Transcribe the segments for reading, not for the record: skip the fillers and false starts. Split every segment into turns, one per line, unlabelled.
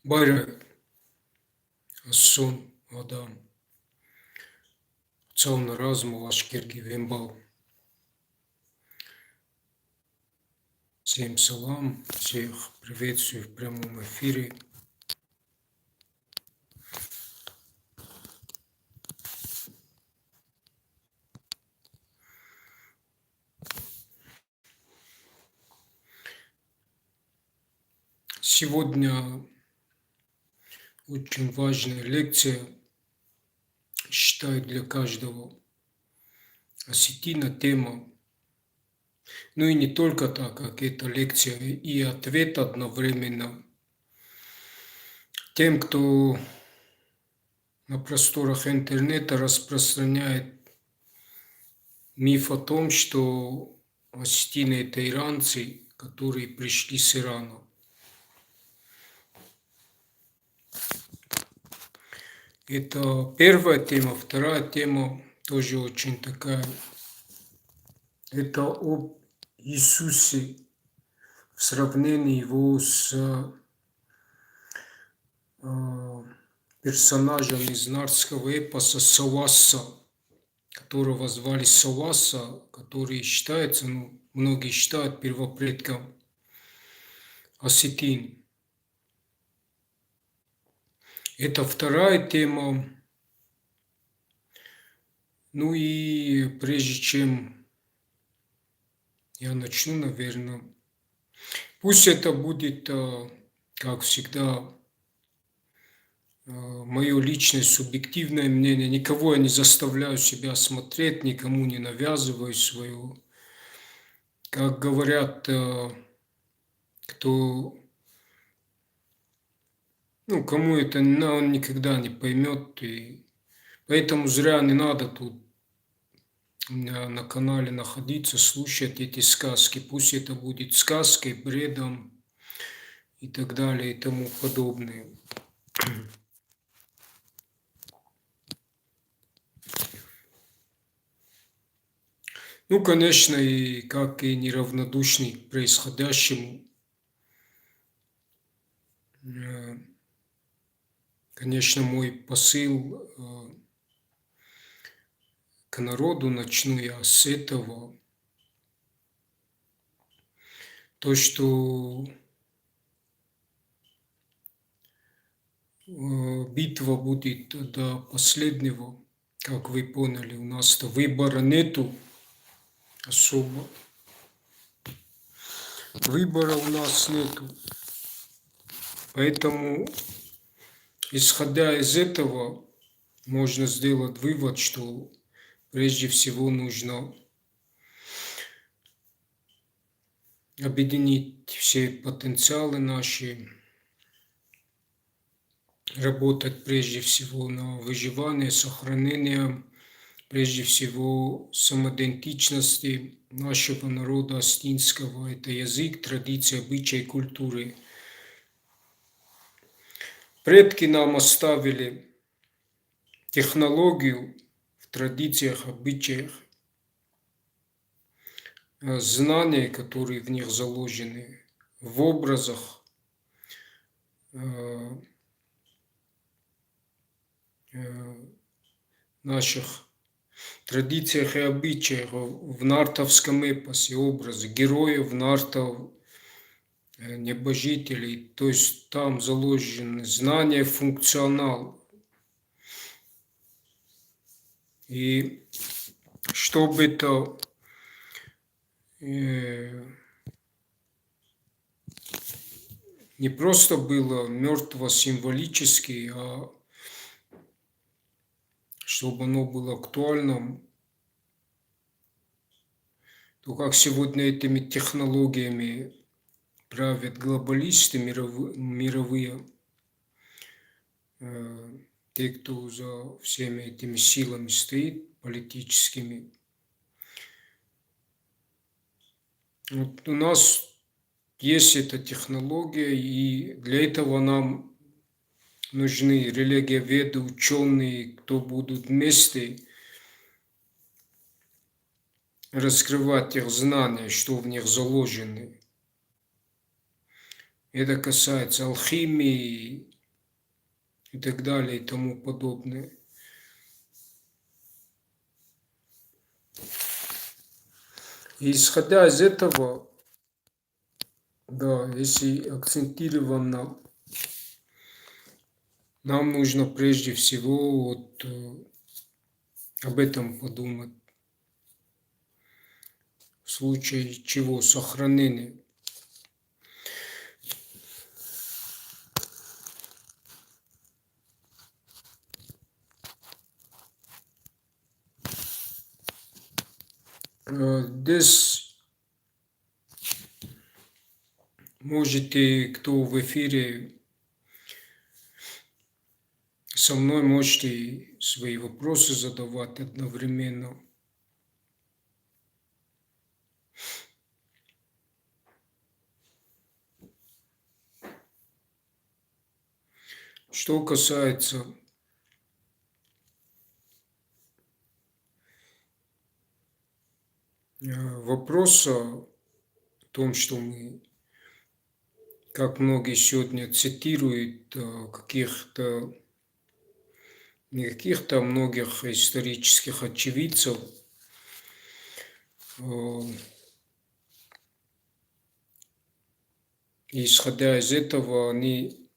Байрак, Ассон, Адам, Цауна Разму, Ашкирги, Вимбал. Всем салам, всех приветствую в прямом эфире. Сегодня очень важная лекция, считаю, для каждого осетина тема. Ну и не только так, как эта лекция, и ответ одновременно тем, кто на просторах интернета распространяет миф о том, что осетины – это иранцы, которые пришли с Ирана. Это первая тема. Вторая тема тоже очень такая. Это об Иисусе в сравнении его с персонажем из нарского эпоса Саваса, которого звали Саваса, который считается, многие считают первопредком осетин. Это вторая тема. Ну и прежде чем я начну, наверное, пусть это будет, как всегда, мое личное субъективное мнение. Никого я не заставляю себя смотреть, никому не навязываю свою. Как говорят, кто, кому это он никогда не поймет. И поэтому зря не надо тут на канале находиться, слушать эти сказки. Пусть это будет сказкой, бредом и так далее и тому подобное. Конечно, и как и неравнодушный к происходящему, конечно, мой посыл к народу, начну я с этого, то, что битва будет до последнего, как вы поняли, у нас-то выбора нету особо. Выбора у нас нету. Поэтому, исходя из этого, можно сделать вывод, что прежде всего нужно объединить все потенциалы наши, работать прежде всего на выживание, сохранение, прежде всего самоидентичности нашего народа осетинского. Это язык, традиции, обычаи, культуры. Предки нам оставили технологию в традициях, обычаях, знания, которые в них заложены, в образах, наших традициях и обычаях, в нартовском эпосе образы героев, нартов, небожителей. То есть там заложены знания, функционал. И чтобы это не просто было мертво символически, а чтобы оно было актуальным, то как сегодня этими технологиями правят глобалисты мировые, те, кто за всеми этими силами стоит, политическими. Вот у нас есть эта технология, и для этого нам нужны религиоведы, ученые, кто будут вместе раскрывать их знания, что в них заложены. Это касается алхимии, и так далее и тому подобное. И исходя из этого, да, если акцентированно, нам нужно прежде всего вот об этом подумать, в случае чего сохранения. Здесь можете, кто в эфире со мной, можете свои вопросы задавать одновременно. Что касается вопроса о том, что мы, как многие сегодня цитируют каких-то, не каких-то, а многих исторических очевидцев, и исходя из этого, они,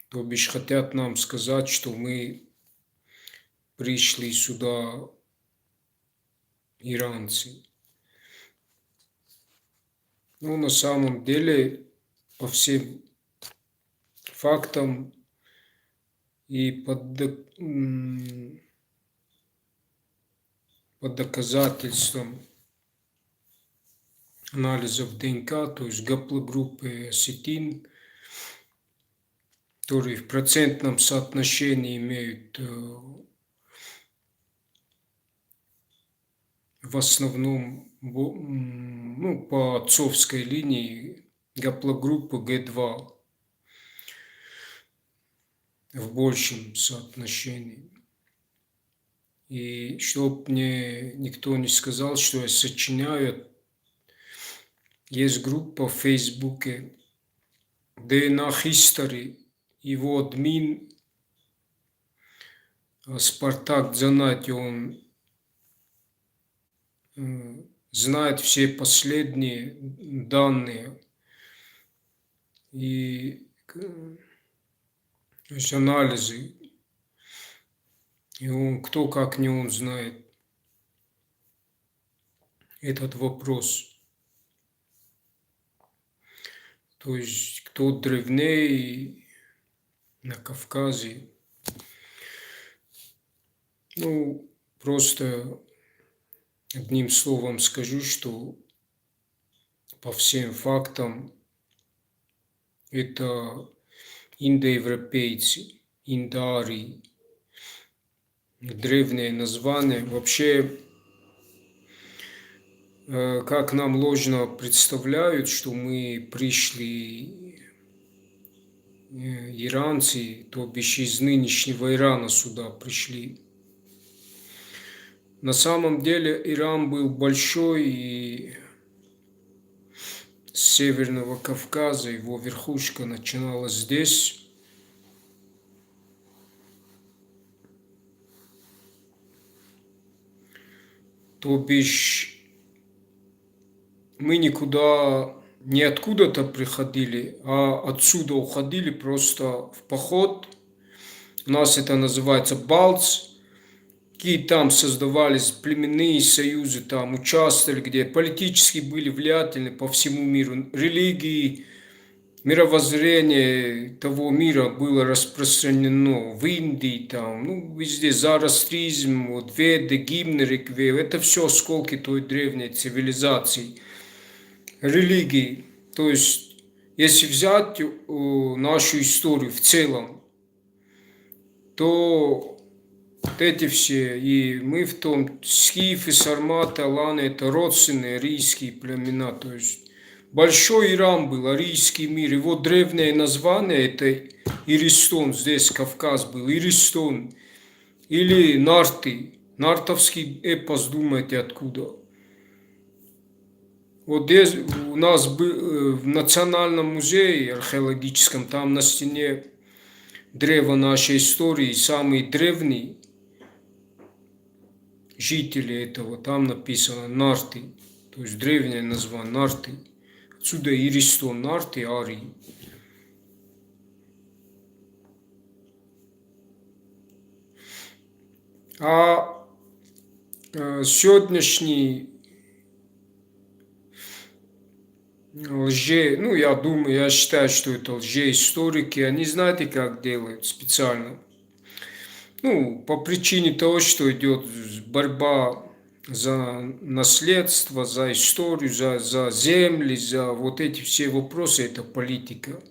то бишь, хотят нам сказать, что мы пришли сюда иранцы. Но на самом деле, по всем фактам и по доказательствам анализов ДНК, то есть гаплогруппы осетин, которые в процентном соотношении имеют в основном, ну, по отцовской линии гаплогруппы Г2 в большем соотношении. И чтоб мне никто не сказал, что я сочиняю, есть группа в Фейсбуке DNA History, его админ Спартак Дзанати, он знает все последние данные и то есть анализы. И он, кто как не он знает этот вопрос. То есть кто древнее на Кавказе. Ну, просто одним словом скажу, что по всем фактам это индоевропейцы, индарии, древнее название. Вообще, как нам ложно представляют, что мы пришли иранцы, то бишь из нынешнего Ирана сюда пришли. На самом деле Иран был большой, и с Северного Кавказа его верхушка начиналась здесь. То бишь мы никуда не откуда-то приходили, а отсюда уходили просто в поход. У нас это называется балц. Какие там создавались племенные союзы, там участвовали, где политически были влиятельны по всему миру. Религии, мировоззрение того мира было распространено в Индии, там, ну, везде зороастризм, вот, веды, гимны, реквием. Это все осколки той древней цивилизации. Религии. То есть, если взять нашу историю в целом, то вот эти все, и мы в том, скифы, сарматы, аланы, это родственные арийские племена, то есть большой Иран был, арийский мир, его древнее название это Иристон, здесь Кавказ был, Иристон, или Нарты, нартовский эпос, думаете, откуда? Вот здесь у нас был в Национальном музее археологическом, там на стене древо нашей истории, самый древний жители этого, там написано Нарты, то есть древнее название Нарты. Отсюда и Иристон, Нарты, Арии. А сегодняшний я считаю, что это лжеисторики, они знаете, как делают специально. По причине того, что идет борьба за наследство, за историю, за земли, за вот эти все вопросы, это политика.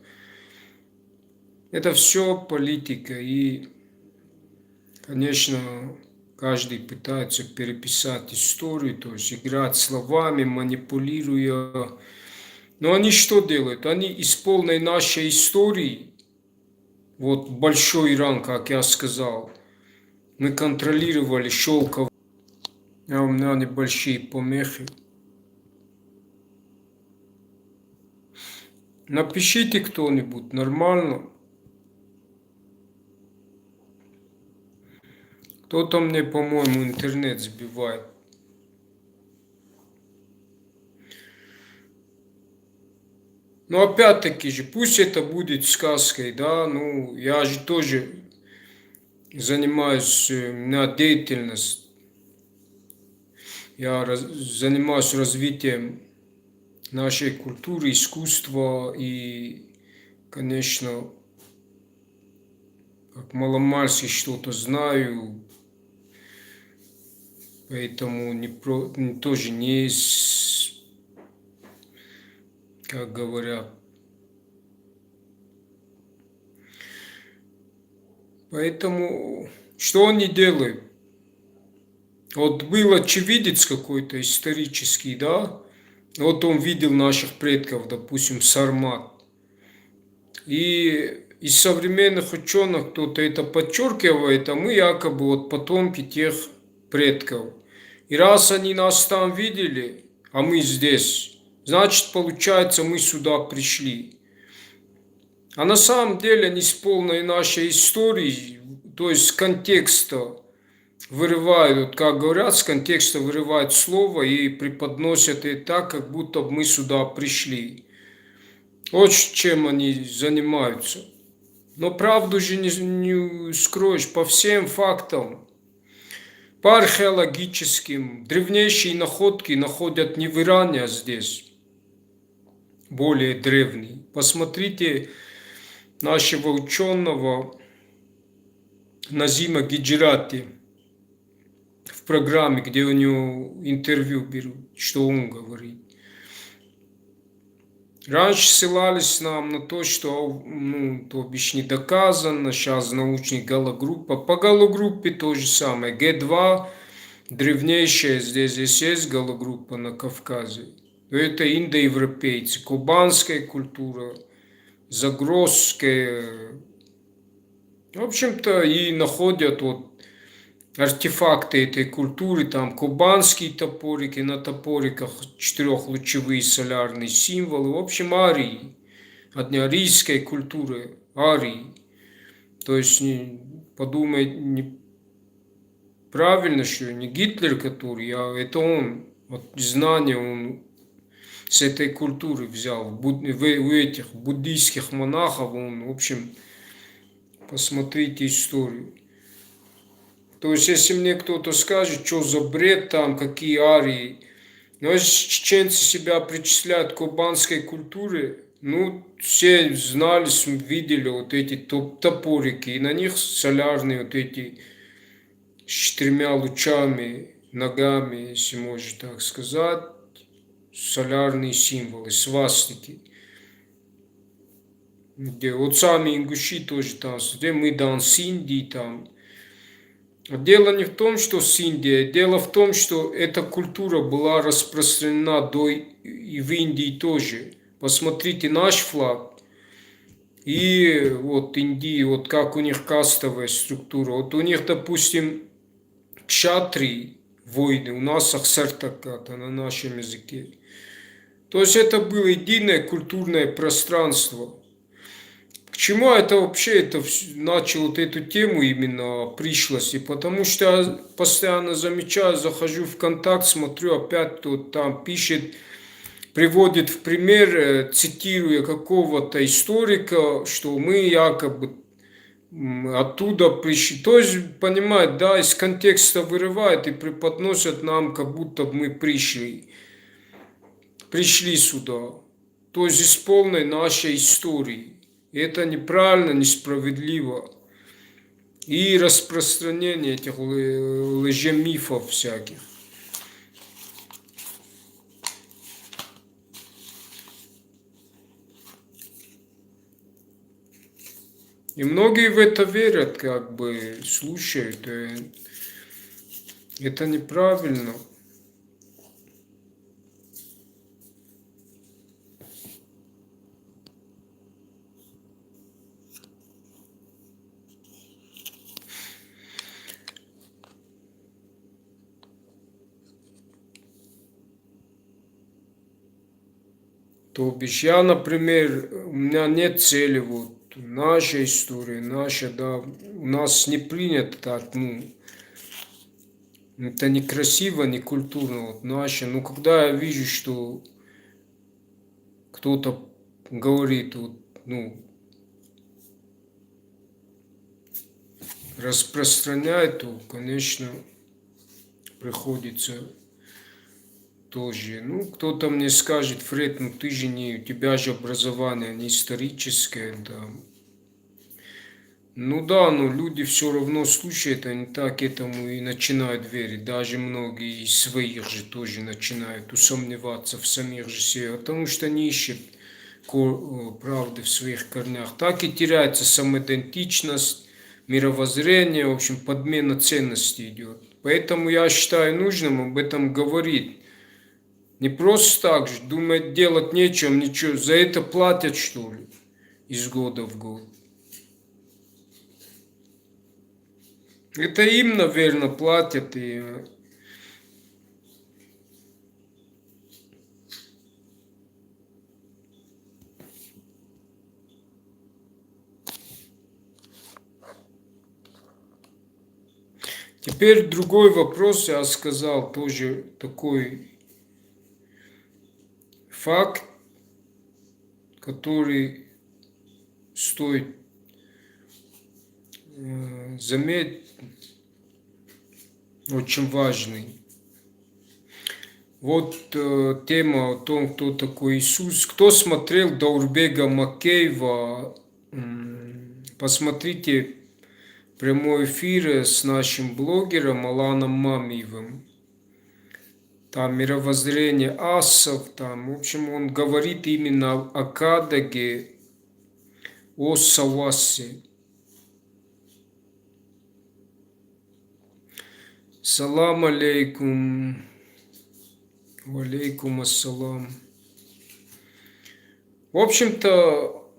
Это все политика, и, конечно, каждый пытается переписать историю, то есть играть словами, манипулируя. Но они что делают? Они из полной нашей истории, вот большой Иран, как я сказал, мы контролировали шелковый. У меня небольшие помехи. Напишите кто-нибудь, нормально. Кто-то мне, по-моему, интернет сбивает. Но опять-таки же, пусть это будет сказкой, да, я же тоже занимаюсь, у меня деятельность, занимаюсь развитием нашей культуры, искусства и, конечно, как маломальски что-то знаю, поэтому тоже не, как говорят. Поэтому что они делают? Вот был очевидец какой-то исторический, да? Вот он видел наших предков, допустим, Сармат. И из современных ученых кто-то это подчеркивает, а мы якобы вот потомки тех предков. И раз они нас там видели, а мы здесь, значит, получается, мы сюда пришли. А на самом деле они с полной нашей историей, то есть с контекста вырывают, вот как говорят, с контекста вырывают слово и преподносят это так, как будто бы мы сюда пришли. Вот чем они занимаются. Но правду же не скроешь по всем фактам. По археологическим, древнейшие находки находят не в Иране, а здесь, более древние. Посмотрите нашего ученого Назима Гиджирати в программе, где у него интервью берут, что он говорит. Раньше ссылались нам на то, что, то бишь не доказано, сейчас научная галогруппа. По галогруппе то же самое. Г2, древнейшая здесь есть галогруппа на Кавказе. Это индоевропейцы, кубанская культура, загрозская. В общем-то, и находят артефакты этой культуры, там кубанские топорики, на топориках четырехлучевые солярные символы, в общем, арии, от арийской культуры, арии. То есть, подумай, неправильно, что не Гитлер, который, а это он, знания он с этой культуры взял, у этих буддийских монахов, он, в общем, посмотрите историю. То есть, если мне кто-то скажет, что за бред там, какие арии, но если чеченцы себя причисляют к кубанской культуре, все знали, видели вот эти топорики, и на них солярные вот эти с 4 лучами, ногами, если можно так сказать, солярные символы, свастики. Где вот сами ингуши тоже там, где мы дан с Индии там. Дело не в том, что с Индией, дело в том, что эта культура была распространена и в Индии тоже. Посмотрите наш флаг и вот Индии, вот как у них кастовая структура. Вот у них, допустим, кшатрии, воины, у нас ахсартаката на нашем языке. То есть это было единое культурное пространство. К чему это вообще начал вот эту тему именно пришлости? Потому что я постоянно замечаю, захожу в контакт, смотрю, опять тут там пишет, приводит в пример, цитируя какого-то историка, что мы якобы оттуда пришли. То есть, понимаете, да, из контекста вырывают и преподносят нам, как будто мы пришли сюда. То есть из полной нашей истории. И это неправильно, несправедливо. И распространение этих лжемифов всяких. И многие в это верят, как бы слушают. Это неправильно. То бишь я, например, у меня нет цели, вот, наша история, наша, да, у нас не принято так, ну, это некрасиво, не культурно, вот, наша. Но когда я вижу, что кто-то говорит, вот, ну, распространяет, то, конечно, приходится тоже. Ну, кто-то мне скажет, Фред, ну ты же не, у тебя же образование не историческое, да. Ну да, но люди все равно слушают, они так этому и начинают верить. Даже многие из своих же тоже начинают усомневаться в самих же себе, потому что не ищут правды в своих корнях. Так и теряется самоидентичность, мировоззрение, в общем, подмена ценностей идет. Поэтому я считаю нужным об этом говорить. Не просто так же, думать, делать нечем, ничего. За это платят, что ли, из года в год. Это им, наверное, платят. Теперь другой вопрос, я сказал, тоже такой факт, который стоит заметить, очень важный. Вот тема о том, кто такой Иисус. Кто смотрел Даурбега Макеева, посмотрите прямой эфир с нашим блогером Аланом Мамиевым. Там мировоззрение асов, там, в общем, он говорит именно о Кадаге, о Савасе. Салам алейкум. Валейкум ассалам. В общем-то,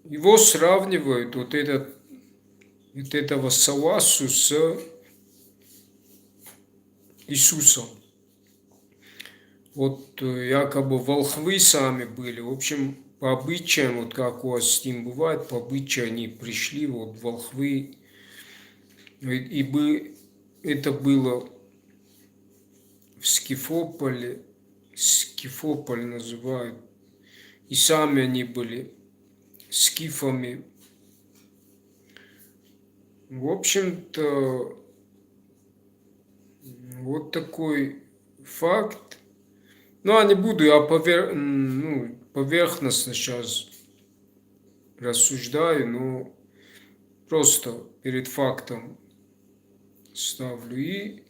его сравнивают, вот этого Савасу с Иисусом. Вот якобы волхвы сами были. В общем, по обычаям, вот как у вас с ним бывает, по обычаю они пришли, вот волхвы. Это было в Скифополе, Скифополь называют. И сами они были скифами. В общем-то, вот такой факт. Ну, а не буду, я поверхностно сейчас рассуждаю, но просто перед фактом ставлю. И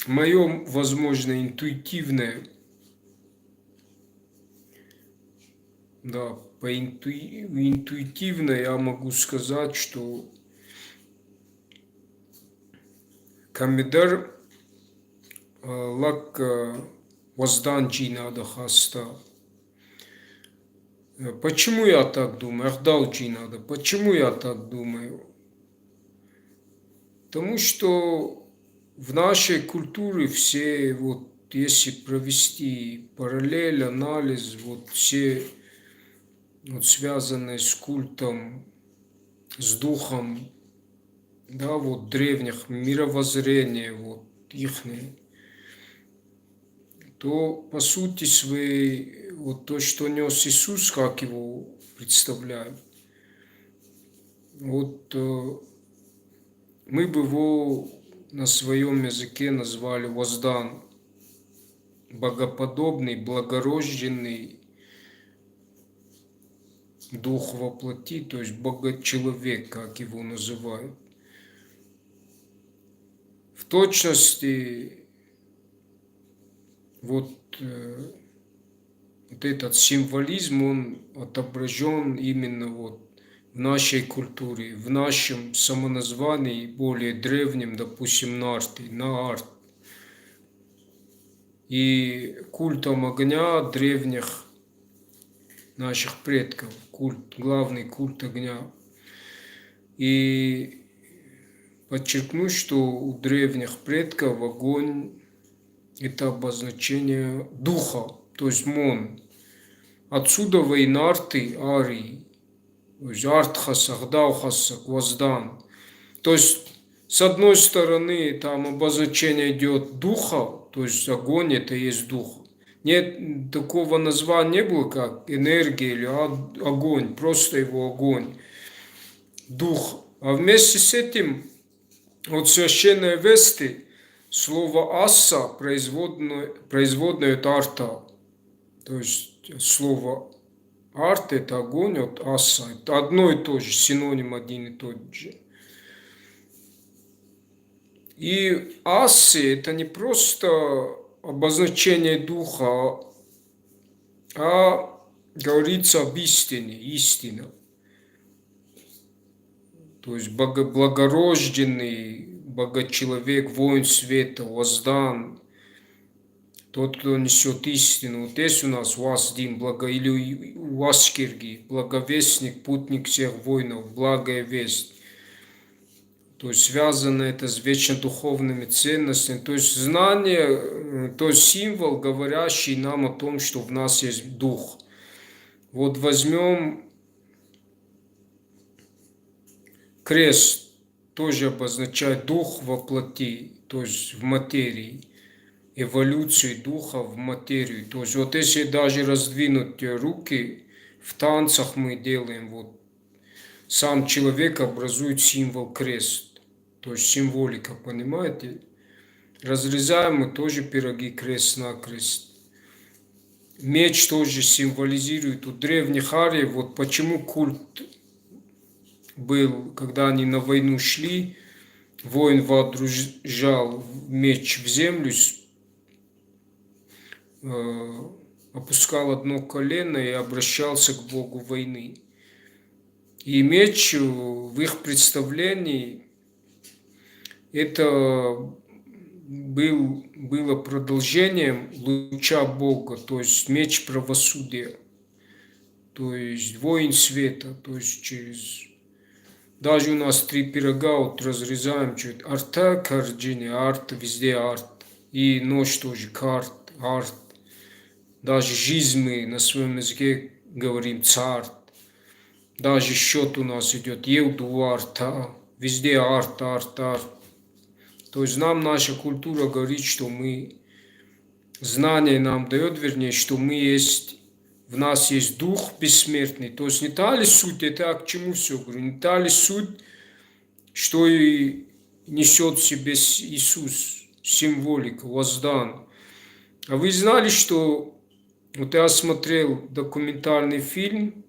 мое, возможно, интуитивное, да, интуитивно я могу сказать, что Камедар лак возданчий надо хаста. Почему я так думаю? Ахдалчий надо. Почему я так думаю? Потому что в нашей культуре все, вот если провести параллель, анализ, вот все вот связанные с культом, с духом, да, вот древних мировоззрения, вот ихние, то по сути своей, вот то, что нес Иисус, как его представляют, вот мы бы его на своем языке назвали воздан, богоподобный, благорожденный дух во плоти, то есть богочеловек, как его называют. В точности вот, вот этот символизм, он отображен именно вот в нашей культуре, в нашем самоназвании, более древнем, допустим, нарты, Наарт. И культом огня древних наших предков, культ, главный культ огня. И подчеркну, что у древних предков огонь – это обозначение духа, то есть мон. Отсюда и нарты, арии, то есть артхасах, даухасах, воздан. То есть, с одной стороны, там обозначение идет духа, то есть огонь – это есть дух. Нет, такого названия не было, как энергия или огонь, просто его огонь, дух. А вместе с этим, вот священные весты, слово «асса» производное от арта. То есть слово арт – это огонь, от асса. Это одно и то же, синоним один и тот же. И ассы – это не просто обозначение духа, а говорится об истине, истина. То есть благорожденный, богочеловек, воин света, воздан, тот, кто несет истину. Вот есть у нас Уаздим, или Уаскирги, благовестник, путник всех воинов, благая весть. То есть связано это с вечно духовными ценностями. То есть знание, то есть символ, говорящий нам о том, что в нас есть дух. Вот возьмем крест, тоже обозначает дух во плоти, то есть в материи, эволюцию духа в материю. То есть вот если даже раздвинуть руки, в танцах мы делаем, вот сам человек образует символ крест, то есть символика, понимаете? Разрезаем мы тоже пироги крест-накрест. Меч тоже символизирует у древних ариев, вот почему культ был, когда они на войну шли, воин водружал меч в землю, опускал одно колено и обращался к богу войны. И меч в их представлении это было продолжением луча Бога, то есть меч правосудия, то есть воин света, то есть через... Даже у нас 3 пирога вот разрезаем, чуть арта, кардини, арт, везде арт. И нож тоже карт, арт. Даже жизнь мы на своем языке говорим царт. Даже счет у нас идет евдуарта. Везде арт, арт, арт. То есть нам наша культура говорит, что мы, знание нам дает, вернее, что мы есть, в нас есть дух бессмертный. То есть не та ли суть, это к чему все говорю, не та ли суть, что и несет в себе Иисус, символика, воздан. А вы знали, что вот я смотрел документальный фильм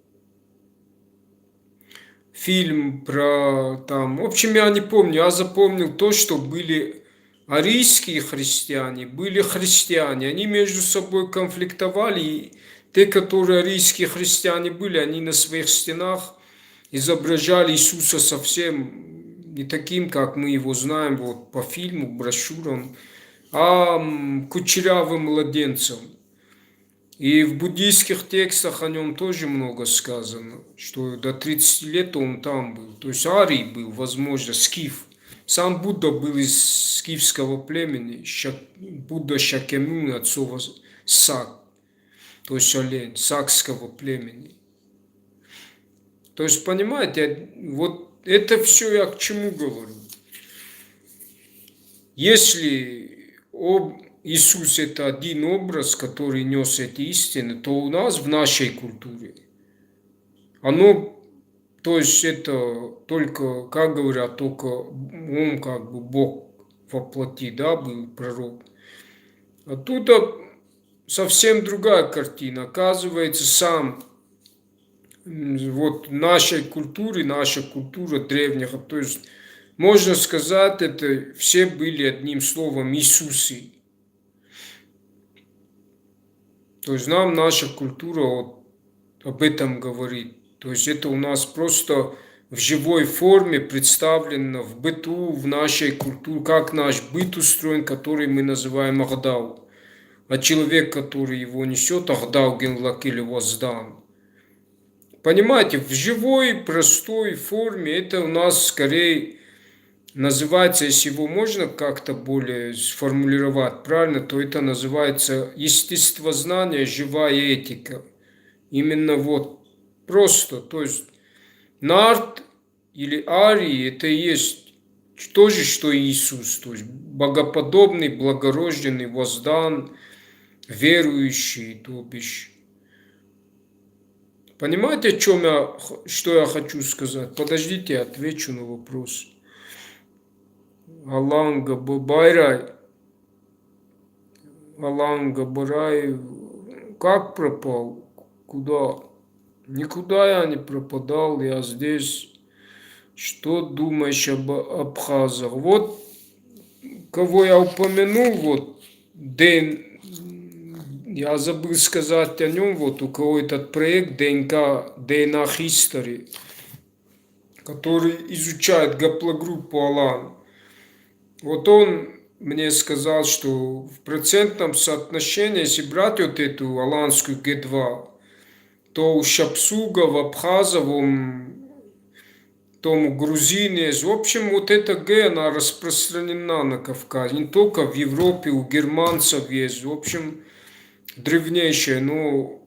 про там, в общем, я не помню, я запомнил то, что были арийские христиане, были христиане, они между собой конфликтовали, и те, которые арийские христиане были, они на своих стенах изображали Иисуса совсем не таким, как мы его знаем вот по фильму, брошюрам, а кучерявым младенцем. И в буддийских текстах о нем тоже много сказано, что до 30 лет он там был. То есть арий был, возможно, скиф. Сам Будда был из скифского племени, Будда Шакьямуни, отцова Сак, то есть олень, сакского племени. То есть, понимаете, вот это все я к чему говорю. Если Иисус это один образ, который нес эти истины, то у нас в нашей культуре оно, то есть это только, как говорят, только он как бы Бог во плоти, да, был пророк. А тут совсем другая картина. Оказывается, сам вот наша культура древних, то есть можно сказать, это все были одним словом Иисусы. То есть нам наша культура вот об этом говорит. То есть это у нас просто в живой форме представлено в быту, в нашей культуре, как наш быт устроен, который мы называем Ахдау. А человек, который его несет, Ахдау Генлак или Воздан. Понимаете, в живой, простой форме это у нас скорее называется, если его можно как-то более сформулировать правильно, то это называется естествознание, живая этика. Именно вот просто, то есть нарт или арий это и есть то же, что и Иисус, то есть богоподобный, благорожденный, воздан, верующий, то бишь. Понимаете, что я хочу сказать? Подождите, я отвечу на вопрос. Аланга Бабайрай, Аланга Барай, как пропал? Куда? Никуда я не пропадал, я здесь. Что думаешь об абхазах? Вот кого я упомянул, вот Дэн, я забыл сказать о нем, вот у кого этот проект ДНК, DNA History, который изучает гаплогруппу Алан. Вот он мне сказал, что в процентном соотношении, если брать вот эту аланскую Г2, то у шапсугов, абхазов, тому грузине, в общем, вот эта Г, она распространена на Кавказе, не только в Европе, у германцев есть, в общем, древнейшая, но,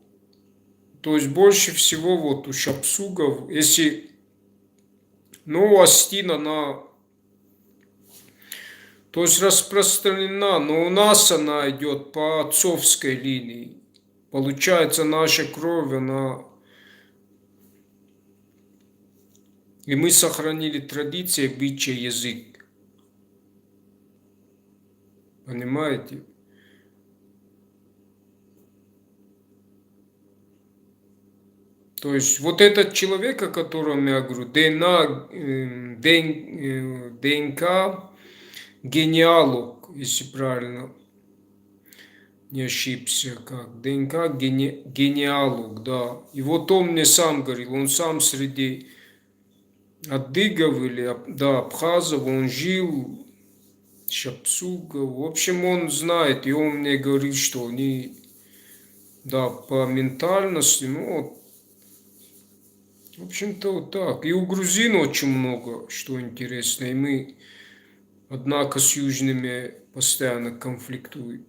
то есть больше всего вот у шапсугов, если, ну, у астин она, то есть распространена, но у нас она идет по отцовской линии. Получается, наша кровь, она... И мы сохранили традиции бича язык. Понимаете? То есть вот этот человек, о котором я говорю, ДНК, генеалог, если правильно не ошибся, как ДНК, генеалог, да. И вот он мне сам говорил, он сам среди адыгов или, да, абхазов, он жил, шапсугов, в общем, он знает, и он мне говорит, что они, да, по ментальности, ну, вот, в общем-то, вот так. И у грузин очень много, что интересно, и мы, однако, с южными постоянно конфликтуем.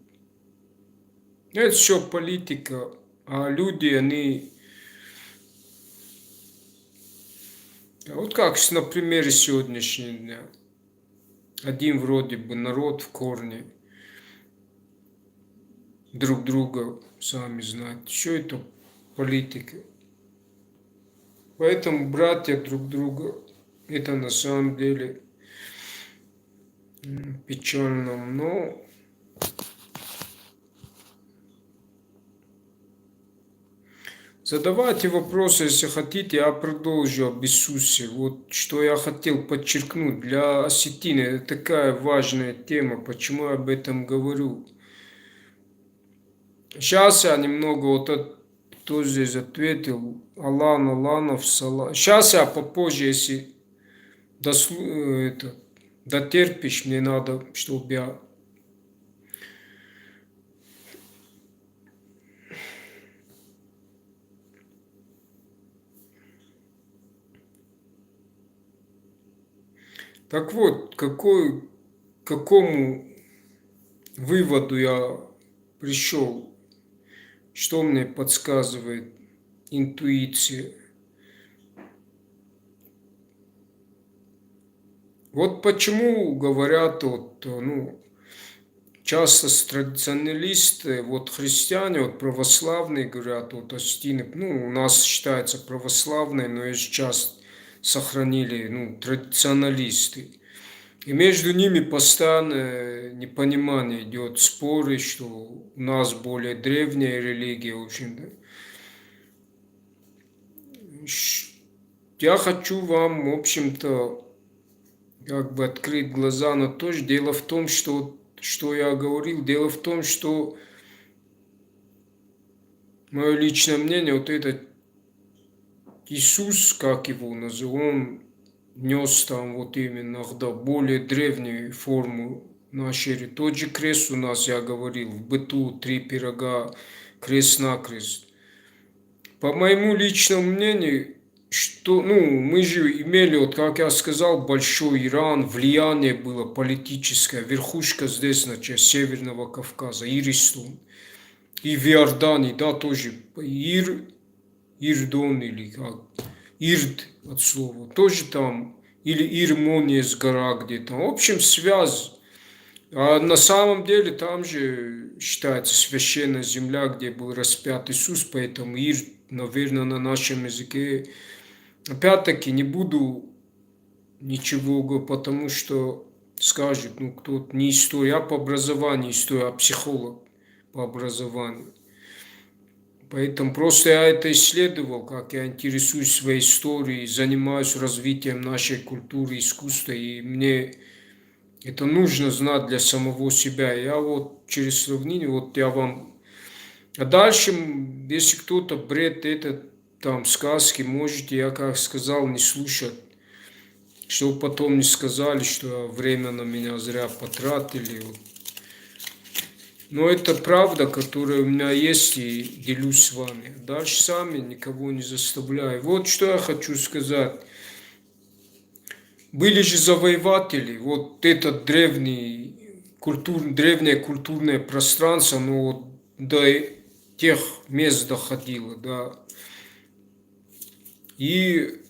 Это все политика, а люди, они... Вот как на примере сегодняшнего дня. Один вроде бы народ в корне друг друга, сами знаете. Все это политика. Поэтому братья друг друга, это на самом деле печально. Но задавайте вопросы, если хотите, я продолжу об Иисусе. Вот что я хотел подчеркнуть. Для осетины это такая важная тема, почему я об этом говорю. Сейчас я немного вот кто здесь ответил, Алан, Аланов, Сала. Сейчас я попозже, если дотерпишь, мне надо, чтобы я... Так вот, к какому выводу я пришел, что мне подсказывает интуиция. Вот почему говорят, вот, ну, часто традиционалисты, вот христиане, вот православные говорят, вот Остины, ну, у нас считается православные, но и сейчас сохранили, ну, традиционалисты. И между ними постоянно непонимание идет, споры, что у нас более древняя религия, в общем-то. Я хочу вам, в общем-то, как бы открыть глаза на то, что дело в том, что я говорил, дело в том, что мое личное мнение, вот этот Иисус, как его называют, он нес там вот именно да, более древнюю форму нашей веры. Тот же крест у нас, я говорил, в быту 3 пирога, крест-накрест. По моему личному мнению, что, ну, мы же имели, вот как я сказал, большой Иран, влияние было политическое, верхушка здесь, значит, Северного Кавказа, Иристун. И в Иордании, да, тоже Ирдон или как, Ирд от слова, тоже там, или Ирмония гора где-то. В общем, связь. А на самом деле там же считается священная земля, где был распят Иисус, поэтому Ирд, наверное, на нашем языке. Опять-таки не буду ничего говорить, потому что скажет, ну, кто-то не история, я по образованию история, а психолог по образованию. Поэтому просто я это исследовал, как я интересуюсь своей историей, занимаюсь развитием нашей культуры, искусства, и мне это нужно знать для самого себя. Я вот через сравнение, вот я вам... А дальше, если кто-то бред этот, там, сказки, можете, я как сказал, не слушать, чтобы потом не сказали, что время на меня зря потратили. Но это правда, которая у меня есть, и делюсь с вами. Дальше сами никого не заставляю. Вот что я хочу сказать. Были же завоеватели, вот этот древнее культурное пространство, оно вот до тех мест доходило, да. И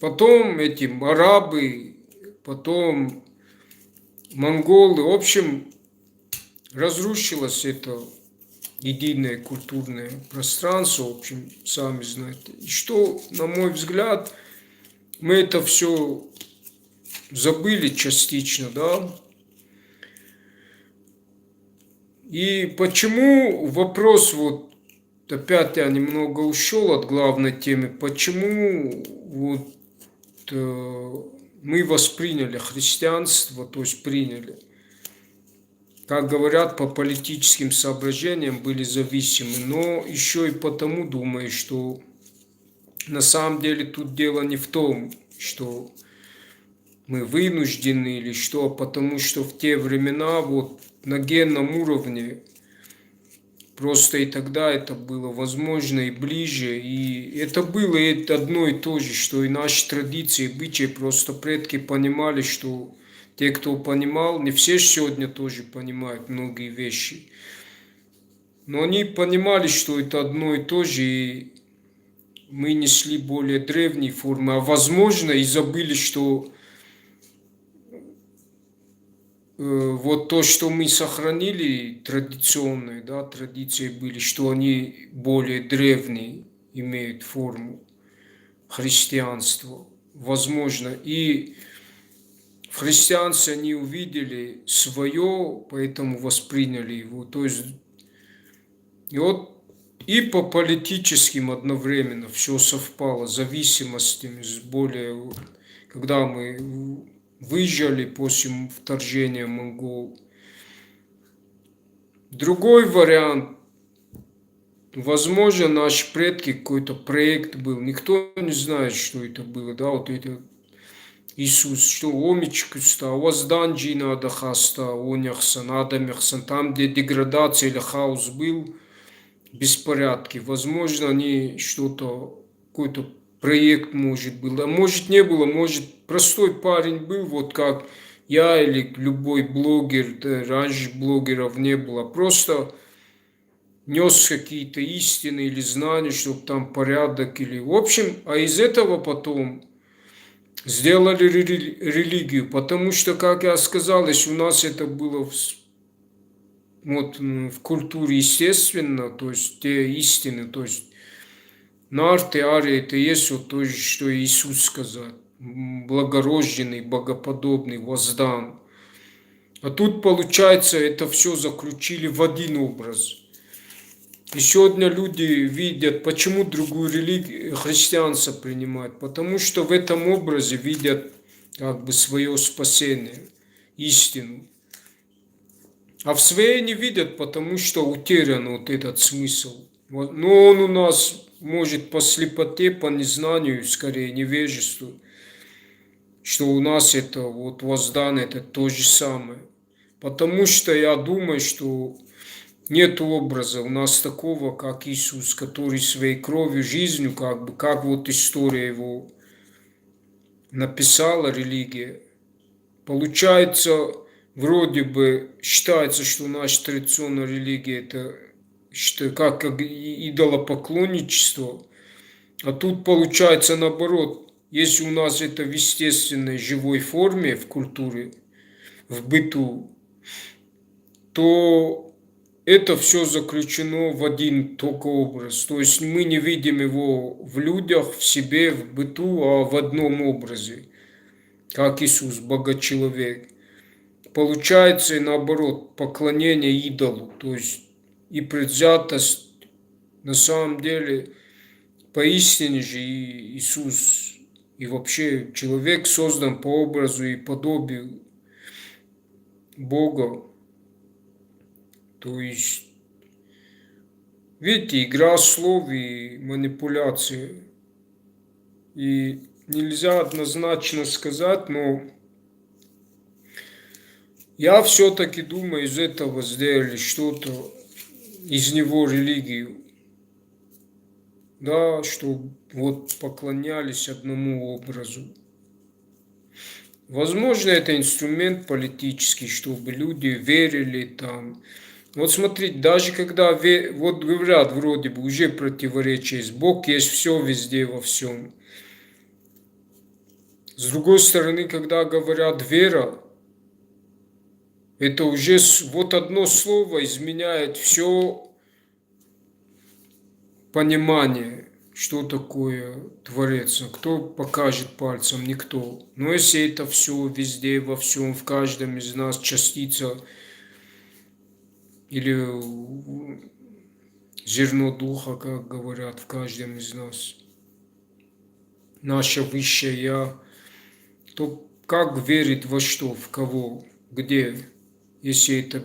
потом эти арабы, потом монголы, в общем, разрушилось это единое культурное пространство, в общем, сами знаете. И что, на мой взгляд, мы это все забыли частично, да. И почему вопрос, вот опять я немного ушел от главной темы, почему вот мы восприняли христианство, то есть приняли, как говорят, по политическим соображениям были зависимы, но еще и потому думаю, что на самом деле тут дело не в том, что мы вынуждены или что, потому что в те времена вот на генном уровне просто и тогда это было возможно и ближе, и это было одно и то же, что и наши традиции, и обычаи, просто предки понимали, что те, кто понимал, не все сегодня тоже понимают многие вещи, но они понимали, что это одно и то же, и мы несли более древние формы, а возможно и забыли, что вот то, что мы сохранили, традиционные, да, традиции были, что они более древние, имеют форму христианства, возможно. И в христианстве они увидели свое, поэтому восприняли его. То есть, и вот и по политическим одновременно все совпало, зависимостями с более, когда мы выезжали после вторжения монгол. Другой вариант, возможно, наши предки, какой-то проект был, никто не знает, что это было, да, вот это Иисус, что омичкуста, возданджина дахаста, оняхсан, адамяхсан, там, где деградация или хаос был, беспорядки, возможно, они что-то, какой-то проект, может, был, а может, не было, может, простой парень был, вот как я или любой блогер, да, раньше блогеров не было, просто нес какие-то истины или знания, чтобы там порядок или... В общем, а из этого потом сделали религию, потому что, как я сказал, если у нас это было в культуре естественно, то есть те истины, то есть нарты, арии, это есть вот то, что Иисус сказал, благорожденный, богоподобный, воздан. А тут, получается, это все заключили в один образ. И сегодня люди видят, почему другую религию, христианство принимают, потому что в этом образе видят как бы свое спасение, истину. А в своей не видят, потому что утерян вот этот смысл. Но он у нас может по слепоте, по незнанию, скорее невежеству, что у нас это вот воздано, это то же самое. Потому что я думаю, что нет образа у нас такого, как Иисус, который своей кровью, жизнью, как бы, как вот история его написала, религия. Получается, вроде бы считается, что наша традиционная религия это что, как идолопоклонничество, а тут получается наоборот. Если у нас это в естественной живой форме, в культуре, в быту, то это все заключено в один только образ. То есть мы не видим его в людях, в себе, в быту, а в одном образе, как Иисус, Бога-человек. Получается и наоборот, поклонение идолу, то есть и предвзятость, на самом деле, поистине же Иисус и вообще человек создан по образу и подобию Бога. То есть, видите, игра слов и манипуляции. И нельзя однозначно сказать, но я все-таки думаю, из этого сделали что-то, из него религию. Да, что вот поклонялись одному образу. Возможно, это инструмент политический, чтобы люди верили там. Вот смотрите, даже когда вот говорят вроде бы уже противоречие есть, Бог есть все везде во всем. С другой стороны, когда говорят вера, это уже вот одно слово изменяет все понимание, что такое Творец. Кто покажет пальцем? Никто. Но если это все везде, во всем, в каждом из нас частица или зерно духа, как говорят, в каждом из нас, наше высшее Я, то как верить во что, в кого, где, если это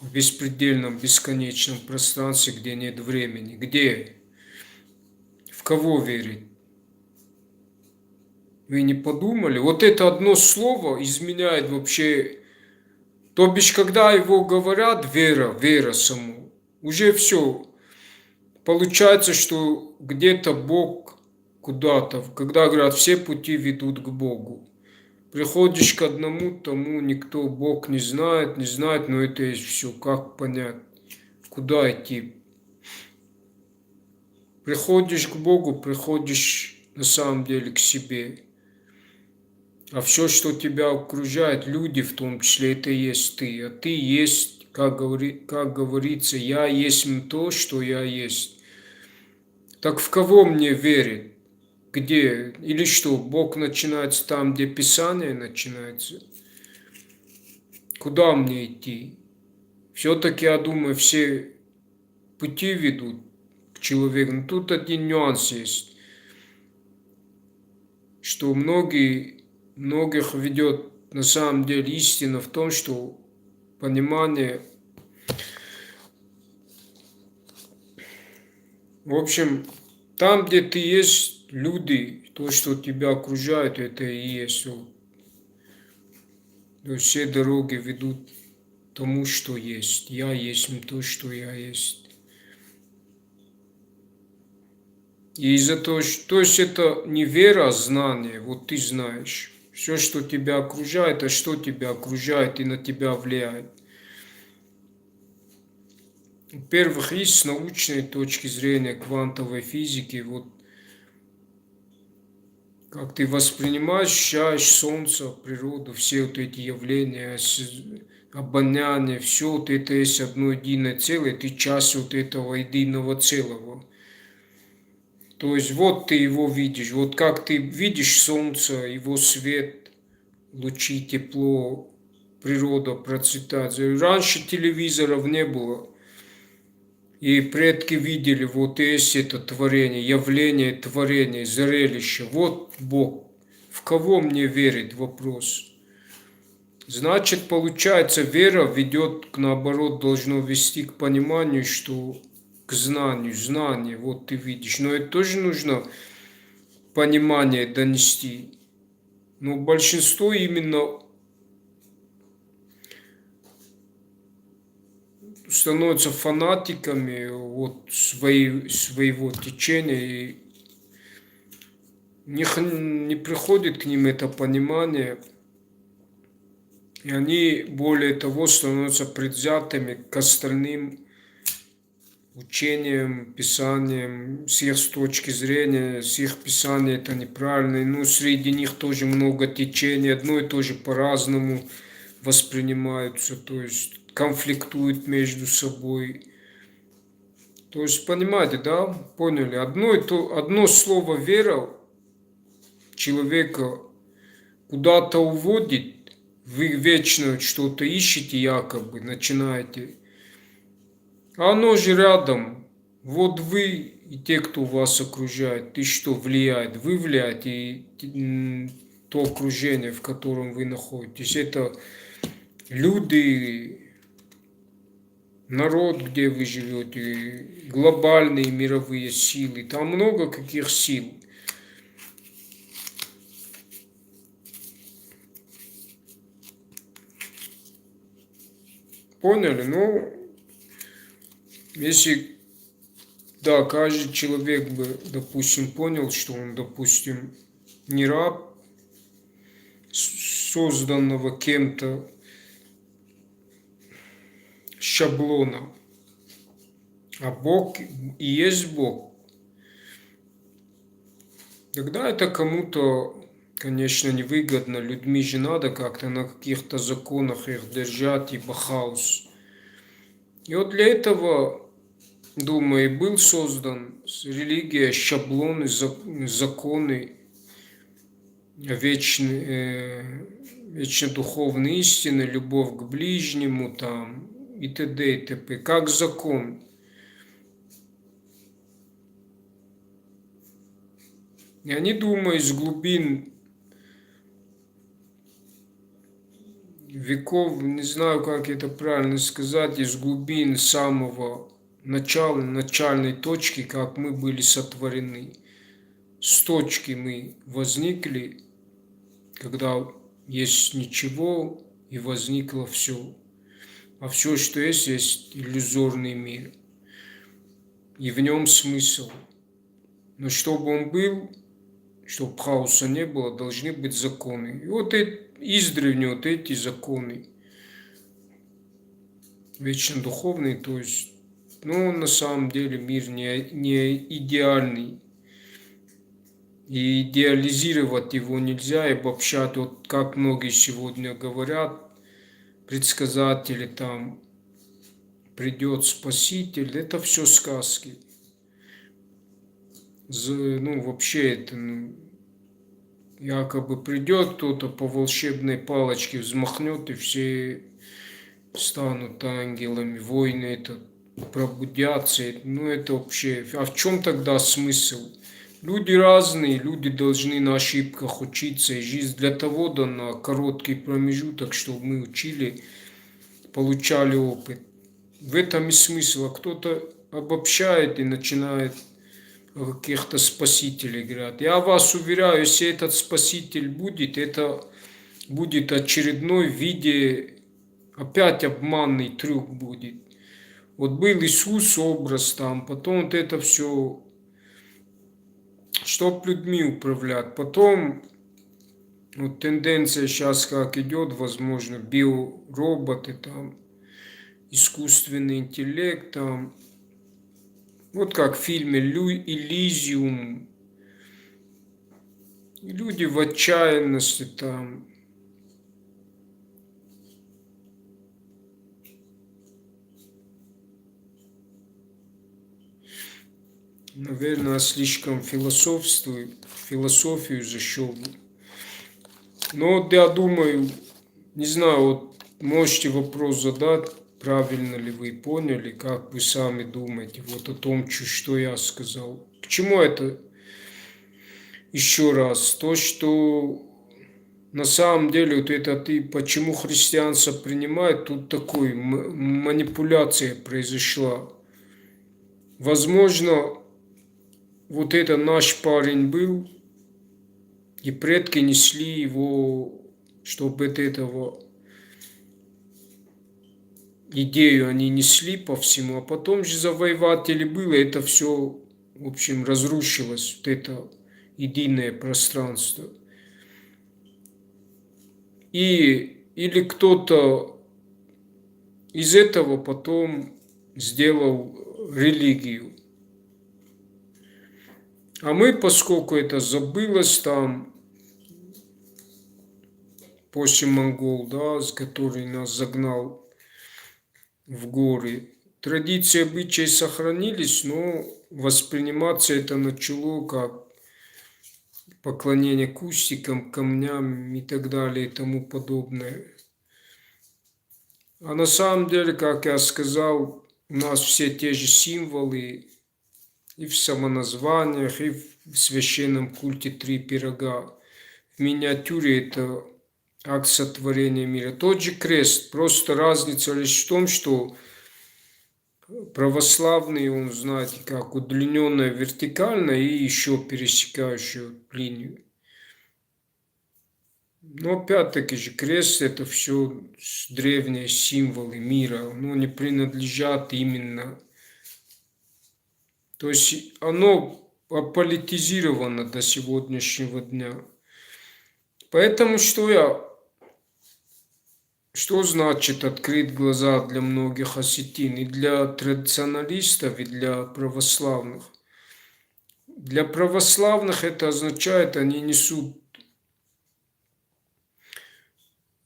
в беспредельном, бесконечном пространстве, где нет времени, где, в кого верить? Вы не подумали? Вот это одно слово изменяет вообще, то бишь, когда его говорят, вера саму, уже все. Получается, что где-то Бог куда-то, когда говорят, все пути ведут к Богу. Приходишь к одному, тому никто, Бог не знает, но это есть все. Как понять, куда идти? Приходишь к Богу, приходишь на самом деле к себе. А все, что тебя окружает, люди в том числе, это и есть ты. А ты есть, как говорится, я есть то, что я есть. Так в кого мне верить? Где? Или что, Бог начинается там, где Писание начинается? Куда мне идти? Все-таки, я думаю, все пути ведут к человеку. Но тут один нюанс есть, что многих ведет на самом деле истина в том, что понимание, в общем, там, где ты есть, люди, то, что тебя окружает, это и есть. То есть все дороги ведут к тому, что есть. Я есть то, что я есть. И из-за того, что, то есть это не вера, а знание, вот ты знаешь. Все, что тебя окружает, а что тебя окружает и на тебя влияет. Во-первых, есть с научной точки зрения квантовой физики, вот как ты воспринимаешь, ощущаешь солнце, природу, все вот эти явления, обоняние, все вот это есть одно единое целое, ты часть вот этого единого целого. То есть вот ты его видишь, вот как ты видишь солнце, его свет, лучи, тепло, природа процветает. Раньше телевизоров не было, и предки видели, вот есть это творение, явление творения, зрелище. Вот Бог. В кого мне верить? Вопрос. Значит, получается, вера ведет, наоборот, должно вести к пониманию, что к знанию, знание, вот ты видишь. Но это тоже нужно понимание донести. Но большинство именно становятся фанатиками вот своего течения, и не приходит к ним это понимание, и они, более того, становятся предвзятыми к остальным учениям, писаниям, с их точки зрения, с их писания это неправильно. Ну, среди них тоже много течений, одно и то же по-разному воспринимаются, то есть конфликтуют между собой. То есть, понимаете, да, поняли, одно слово вера человека куда-то уводит, вы вечно что-то ищете якобы, начинаете, а оно же рядом, вот вы и те, кто вас окружает, ты что, влияет, вы влияете, и то окружение, в котором вы находитесь, это люди, народ, где вы живете, глобальные мировые силы, там много каких сил. Поняли? Ну, если, да, каждый человек бы, допустим, понял, что он, допустим, не раб, созданного кем-то шаблона, а Бог и есть Бог, тогда это кому-то, конечно, невыгодно. Людьми же надо как-то на каких-то законах их держать, ибо хаос. И вот для этого, думаю, и был создан религия, шаблоны, законы, вечные, вечно духовные истины, любовь к ближнему там и т.д. и т.п. Как закон. И они, думаю, из глубин веков, не знаю, как это правильно сказать, из глубин самого начала, начальной точки, как мы были сотворены. С точки мы возникли, когда есть ничего, и возникло все. А все, что есть иллюзорный мир. И в нем смысл. Но чтобы он был, чтобы хаоса не было, должны быть законы. И вот издревле вот эти законы, вечно духовные, то есть, ну, на самом деле мир не идеальный. И идеализировать его нельзя, и обобщать, вот как многие сегодня говорят, предсказатели там, придет Спаситель, это все сказки. Ну, вообще это, якобы придет кто-то по волшебной палочке, взмахнет, и все станут ангелами, войны это пробудятся. Ну, это вообще... А в чем тогда смысл? Люди разные, люди должны на ошибках учиться, и жизнь для того дана короткий промежуток, чтобы мы учили, получали опыт. В этом и смысл. А кто-то обобщает и начинает о каких-то спасителей говорят. Я вас уверяю, если этот спаситель будет, это будет очередной в виде, опять обманный трюк будет. Вот был Иисус образ там, потом вот это все, чтоб людьми управлять. Потом вот тенденция сейчас как идет, возможно, биороботы там, искусственный интеллект там. Вот как в фильме «Элизиум». И люди в отчаянности там. Наверное, слишком философию зашел. Но вот я думаю, не знаю, вот можете вопрос задать, правильно ли вы поняли, как вы сами думаете вот о том, что я сказал. К чему это? Еще раз, то, что на самом деле вот это ты, почему христианство принимает, тут такой манипуляция произошла. Возможно, вот это наш парень был, и предки несли его, чтобы от этого идею они несли по всему, а потом же завоеватели было, это все, в общем, разрушилось, вот это единое пространство. Или кто-то из этого потом сделал религию. А мы, поскольку это забылось там, после монгол, да, с который нас загнал в горы, традиции, обычаи сохранились, но восприниматься это начало как поклонение кустикам, камням и так далее и тому подобное. А на самом деле, как я сказал, у нас все те же символы и в самоназваниях, и в священном культе три пирога. В миниатюре это акт сотворения мира. Тот же крест, просто разница лишь в том, что православный, он, знаете, как удлиненная вертикально и еще пересекающую линию. Но опять-таки же крест это все древние символы мира, но не принадлежат именно. То есть оно аполитизировано до сегодняшнего дня. Поэтому что значит открыть глаза для многих осетин, и для традиционалистов, и для православных? Для православных это означает, они несут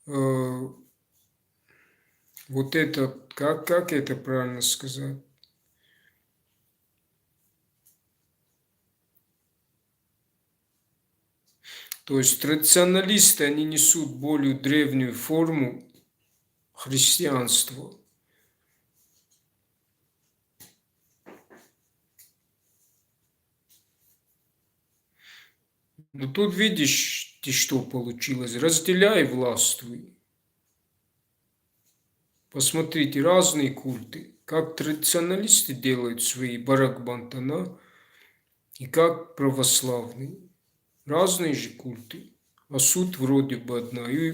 вот это, как это правильно сказать? То есть традиционалисты, они несут более древнюю форму христианства. Но тут видишь, что получилось. Разделяй, властвуй. Посмотрите, разные культы. Как традиционалисты делают свои барак-бантана, и как православные. Разные же культы. А суть вроде бы одна. И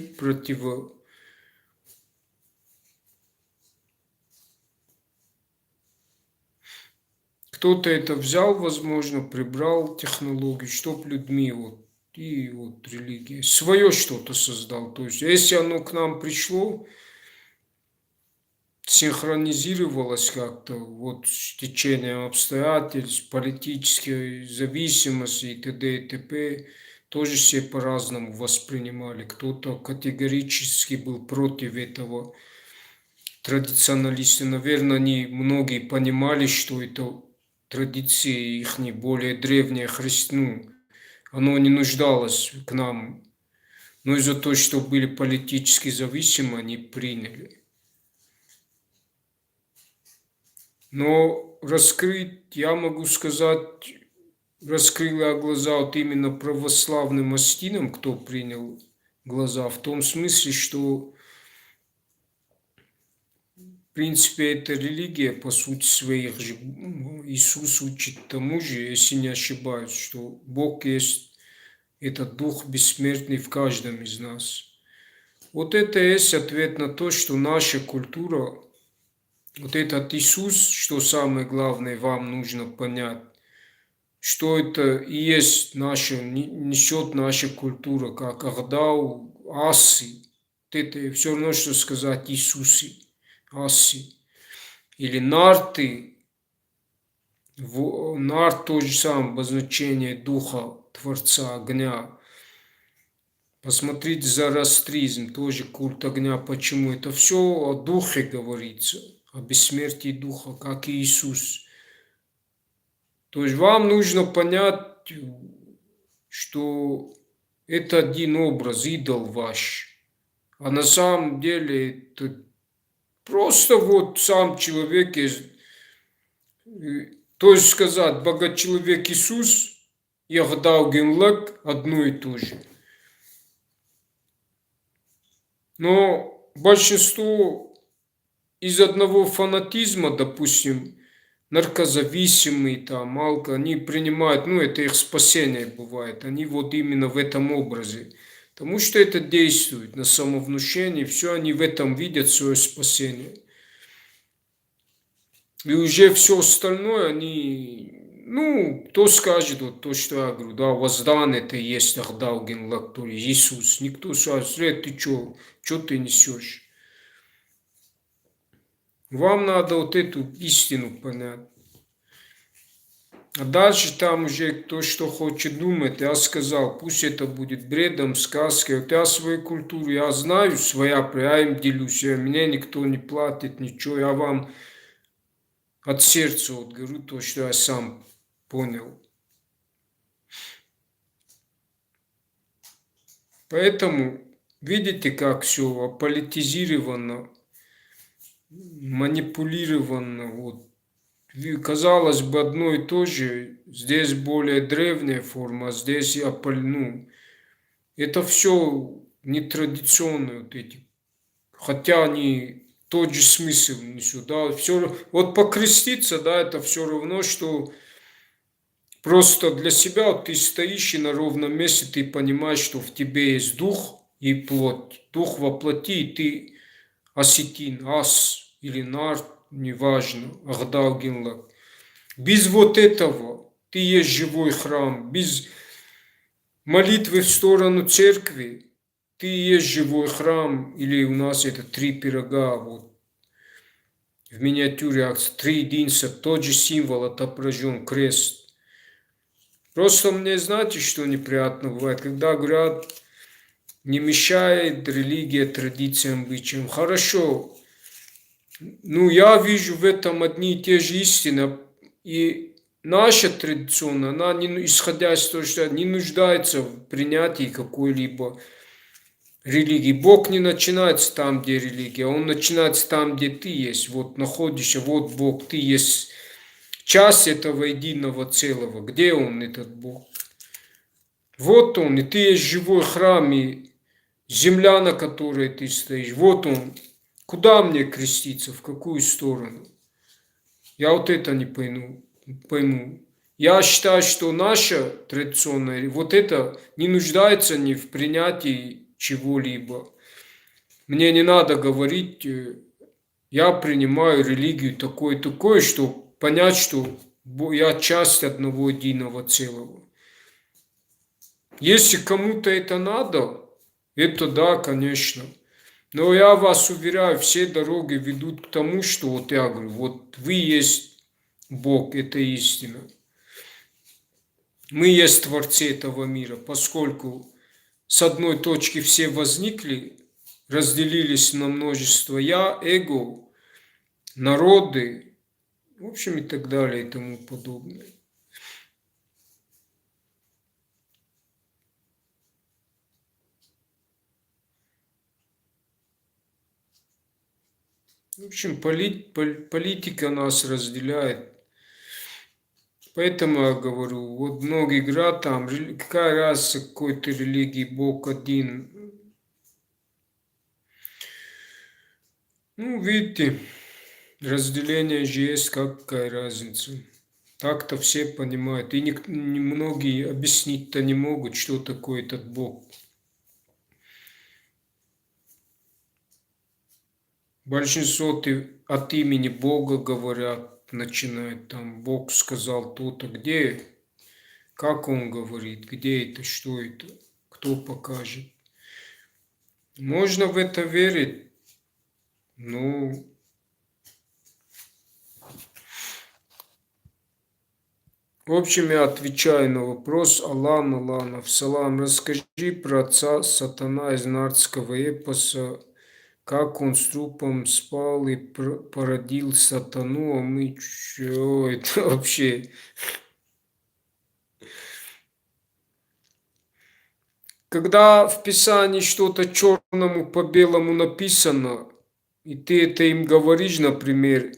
Кто-то это взял, возможно, прибрал технологию, чтоб людьми вот, и вот религия. Свое что-то создал. То есть, если оно к нам пришло, синхронизировалось как-то вот с течением обстоятельств, политической зависимости и т.д. и т.п., тоже все по-разному воспринимали. Кто-то категорически был против этого. Традиционалисты, наверное, они многие понимали, что это традиции их не более древние христиан, оно не нуждалось к нам, но из-за того, что были политически зависимы, они приняли. Но раскрыть, я могу сказать, раскрыл я глаза вот именно православным остинам, кто принял глаза, в том смысле, что в принципе эта религия, по сути своих же, Иисус учит тому же, если не ошибаюсь, что Бог есть этот Дух бессмертный в каждом из нас. Вот это и есть ответ на то, что наша культура, вот этот Иисус, что самое главное вам нужно понять, что это и есть наша, несет наша культура, как Агдау, Асы. Вот это все равно, что сказать Иисусы, Асы. Или нарты, нарт то же самое обозначение Духа, Творца, огня. Посмотрите зороастризм, тоже культ огня. Почему? Это все о духе говорится, о бессмертии духа, как и Иисус. То есть вам нужно понять, что это один образ, идол ваш. А на самом деле это просто вот сам человек есть. То есть сказать, Богочеловек Иисус и Ахдаугенлак одно и то же. Но большинство из одного фанатизма, допустим, наркозависимые, там, они принимают, это их спасение бывает, они вот именно в этом образе. Потому что это действует на самовнушение, все они в этом видят свое спасение. И уже все остальное, кто скажет, вот то, что я говорю, да, воздан это и есть Ахдауген Лактори, Иисус. Никто скажет, ты что ты несешь? Вам надо вот эту истину понять. А дальше там уже кто что хочет думать, я сказал, пусть это будет бредом, сказкой. Вот я свою культуру, я знаю своя, я им делюсь, мне никто не платит, ничего, я вам от сердца вот говорю то, что я сам понял. Поэтому видите, как все аполитизировано, манипулировано, вот. Казалось бы, одно и то же, здесь более древняя форма, а здесь это все нетрадиционные вот эти, хотя они тот же смысл несут, да, все, вот покреститься, да, это все равно, что просто для себя вот ты стоишь и на ровном месте ты понимаешь, что в тебе есть дух и плоть, дух воплоти, и ты осетин, ас или нар, неважно, ахдаугинлак. Без вот этого ты есть живой храм, без молитвы в сторону церкви ты есть живой храм, или у нас это 3 пирога, вот в миниатюре 3 единства, тот же символ отображен, крест. Просто мне, знаете, что неприятно бывает, когда говорят, не мешает религия традициям, обычаям. Хорошо, я вижу в этом одни и те же истины, и наша традиционная, она, исходя из того, что не нуждается в принятии какой-либо религии. Бог не начинается там, где религия, Он начинается там, где ты есть. Вот находишься, вот Бог, ты есть часть этого единого целого. Где Он, этот Бог? Вот Он, и ты есть живой храм, и земля, на которой ты стоишь. Вот Он. Куда мне креститься, в какую сторону? Я вот это не пойму. Я считаю, что наша традиционная, вот это не нуждается ни в принятии чего-либо. Мне не надо говорить, я принимаю религию такой, что понять, что я часть одного единого целого. Если кому-то это надо, это да, конечно. Но я вас уверяю, все дороги ведут к тому, что вот я говорю, вот вы есть Бог, это истина. Мы есть творцы этого мира, поскольку с одной точки все возникли, разделились на множество я, эго, народы, в общем и так далее и тому подобное. В общем, политика нас разделяет. Поэтому я говорю, вот многие говорят, там, какая разница какой-то религии, Бог один. Видите, разделение же есть, какая разница. Так-то все понимают. И многие объяснить-то не могут, что такое этот Бог. Большинство от имени Бога говорят, начинают там, Бог сказал то-то, где, как Он говорит, где это, что это, кто покажет. Можно в это верить, В общем, я отвечаю на вопрос. Алан, салам, расскажи про отца сатана из нардского эпоса, как он с трупом спал и породил сатану, а мы чё это вообще? Когда в Писании что-то черному по белому написано, и ты это им говоришь, например,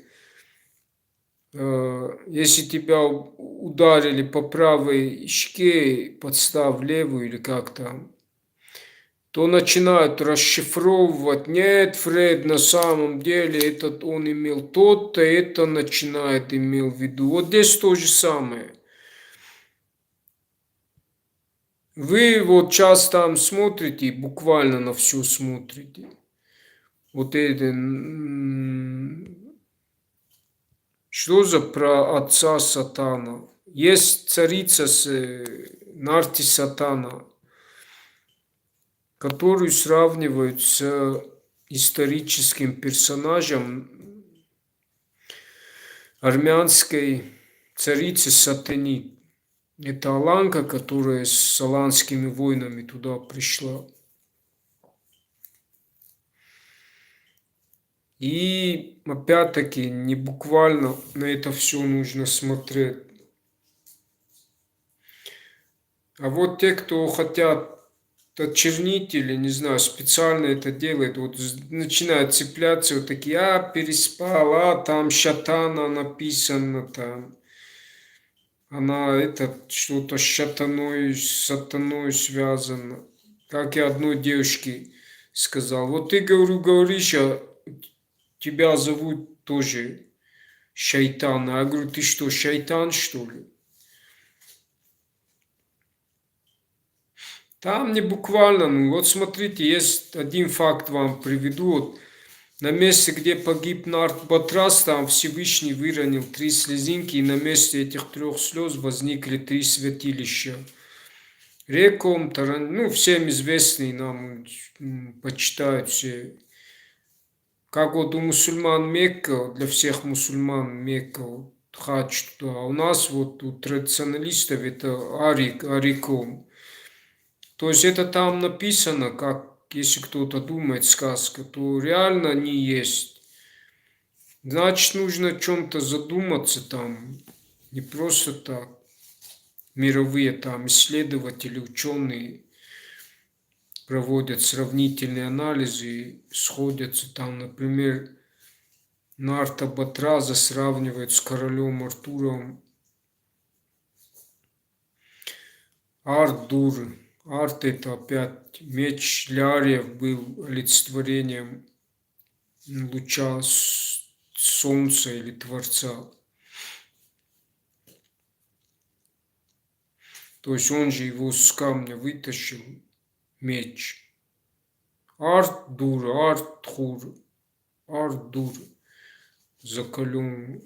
если тебя ударили по правой щеке, подстав левую или как там, то начинают расшифровывать. Нет, Фред, на самом деле этот он имел то-то, это начинает имел в виду. Вот здесь то же самое. Вы вот сейчас там смотрите, буквально на все смотрите. Вот это, что за про отца сатана? Есть царица с Нарти сатана, которую сравнивают с историческим персонажем армянской царицы Сатанит. Это Аланка, которая с аланскими войнами туда пришла. И опять-таки не буквально на это все нужно смотреть. А вот те, кто хотят очернить или, не знаю, специально это делает, вот начинают цепляться, вот такие, переспал, там шатана написано, там, она это что-то с сатаной связано. Как я одной девушке сказал, вот ты, говорю, говоришь, тебя зовут тоже Шайтан. А я говорю, ты что, шайтан, что ли? Там не буквально, ну вот смотрите, есть один факт вам приведу. Вот на месте, где погиб Нарт Батрас, там Всевышний выронил 3 слезинки, и на месте этих 3 слез возникли 3 святилища. Реком, ну, всем известный нам, почитают все. Как вот у мусульман Мекка, для всех мусульман Мекка, вот, хадж туда. А у нас вот у традиционалистов это Ариком. То есть это там написано, как если кто-то думает сказка, то реально не есть. Значит, нужно о чем-то задуматься там, не просто так. Мировые там исследователи, ученые проводят сравнительные анализы и сходятся там, например, Нарта Батраза сравнивают с королем Артуром. Арт-дур. Арт это опять меч Ляриев был олицетворением луча солнца или Творца. То есть он же его с камня вытащил, меч. Арт-дур, арт-хур, арт-дур, закаленный.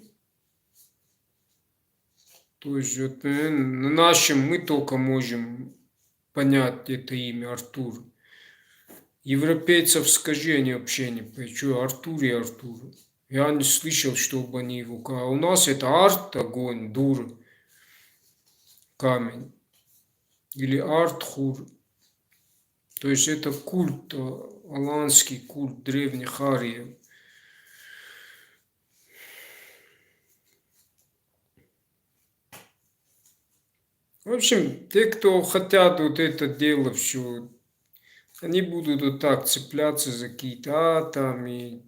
То есть вот, на нашем мы только можем понять это имя Артур. Европейцев скажи, они вообще не понимают, что Артур и Артур. Я не слышал, чтобы они его... А у нас это арт, огонь, дур, камень. Или арт-хур. То есть это культ, аланский культ древних ариев. В общем, те, кто хотят вот это дело все, они будут вот так цепляться за какие-то там и...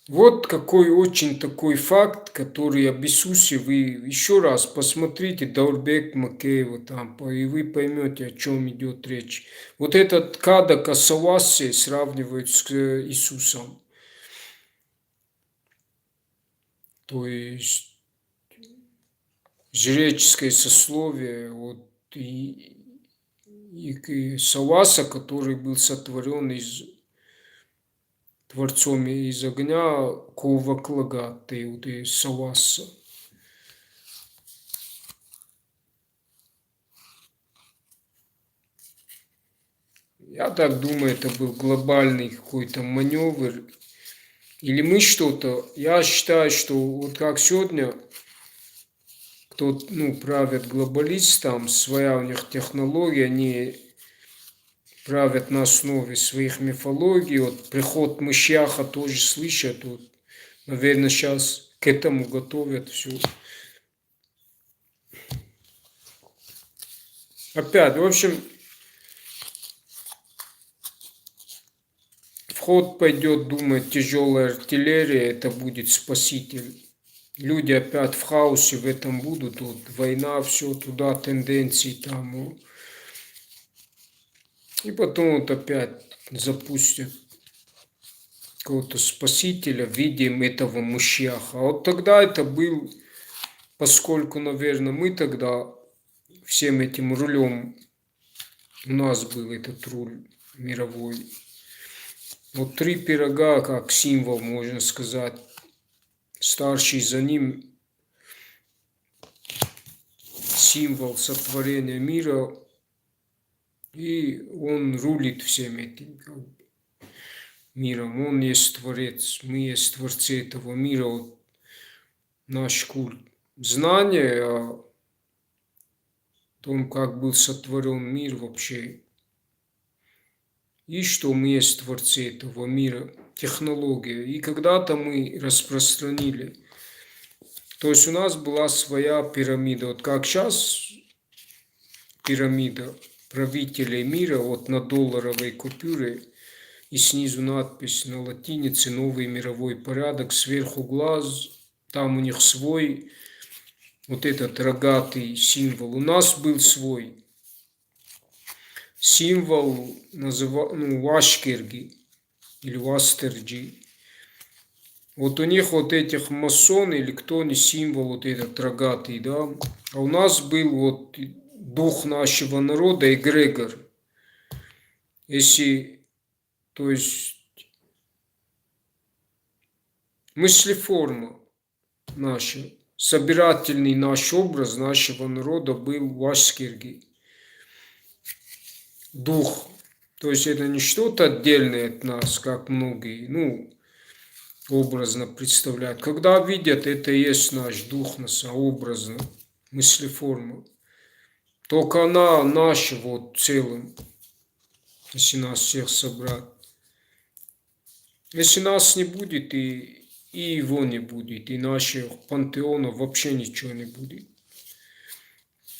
Вот какой очень такой факт, который об Иисусе вы еще раз посмотрите Даурбек Макеева там, и вы поймете, о чем идет речь. Вот этот Кадак Асаваси сравнивают с Иисусом. То есть жреческое сословие, вот, и Саваса, который был сотворен из Творцом из огня, Коваклага, ты Саваса. Я так думаю, это был глобальный какой-то маневр. Или мы что-то. Я считаю, что вот как сегодня кто правят глобалист, там своя у них технология, они правят на основе своих мифологий. Вот приход Машьяха тоже слышат. Вот, наверное, сейчас к этому готовят все. Опять, в общем, в ход пойдет, думает, тяжелая артиллерия, это будет спаситель. Люди опять в хаосе в этом будут, вот война, все туда, тенденции там. И потом вот опять запустят какого-то спасителя в виде этого Машьяха. А вот тогда это был, поскольку, наверное, мы тогда всем этим рулем, у нас был этот руль мировой. Вот 3 пирога, как символ, можно сказать, старший за ним символ сотворения мира, и он рулит всем этим миром. Он есть Творец, мы есть Творцы этого мира. Вот наш культ знания о том, как был сотворен мир вообще, и что мы есть Творцы этого мира, технология. И когда-то мы распространили. То есть у нас была своя пирамида. Вот как сейчас пирамида правителей мира, вот на долларовой купюре, и снизу надпись на латинице «Новый мировой порядок», сверху глаз, там у них свой, вот этот рогатый символ. У нас был свой символ, Вашкерги или Вастерджи. Вот у них вот этих масон или кто не символ вот этот рогатый, да. А у нас был вот дух нашего народа, эгрегор. Если, то есть, мыслеформа наша, собирательный наш образ нашего народа был Вашкерги. Дух. То есть это не что-то отдельное от нас, как многие, образно представляют. Когда видят, это и есть наш дух, наша образно, мыслеформа. Только она наша вот целым, если нас всех собрать. Если нас не будет, и его не будет, и наших пантеонов вообще ничего не будет.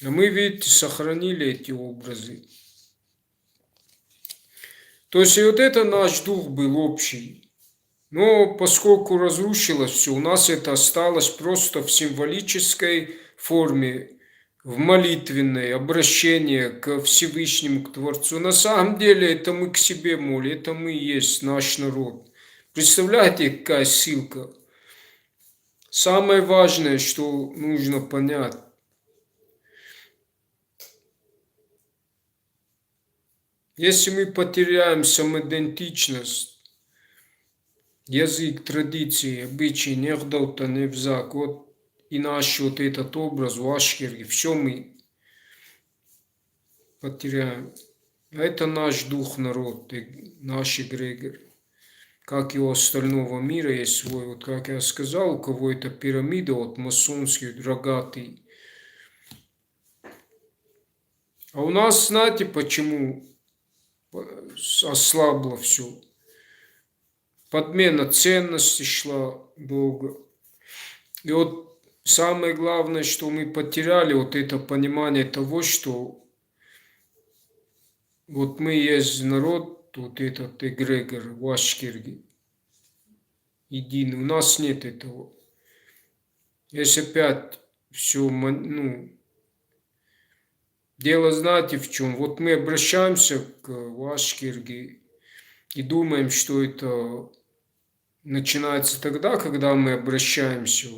А мы, видите, сохранили эти образы. То есть и вот это наш дух был общий. Но поскольку разрушилось все, у нас это осталось просто в символической форме, в молитвенной, обращение к Всевышнему, к Творцу. На самом деле это мы к себе молим, это мы и есть наш народ. Представляете, какая ссылка? Самое важное, что нужно понять. Если мы потеряем самоидентичность, язык, традиции, обычаи, нехдаута, невзак, вот и наш вот этот образ, Вашкерги, все мы потеряем. А это наш дух, народ, наш эгрегор. Как и у остального мира есть свой, вот как я сказал, у кого это пирамида, вот масонский, рогатый. А у нас, знаете, почему ослабло все? Подмена ценностей шла долго. И вот самое главное, что мы потеряли, вот это понимание того, что вот мы есть народ, вот этот эгрегор, Вашкерги, единый. У нас нет этого. Если опять все, дело знаете в чем? Вот мы обращаемся к Вашкерги и думаем, что это начинается тогда, когда мы обращаемся.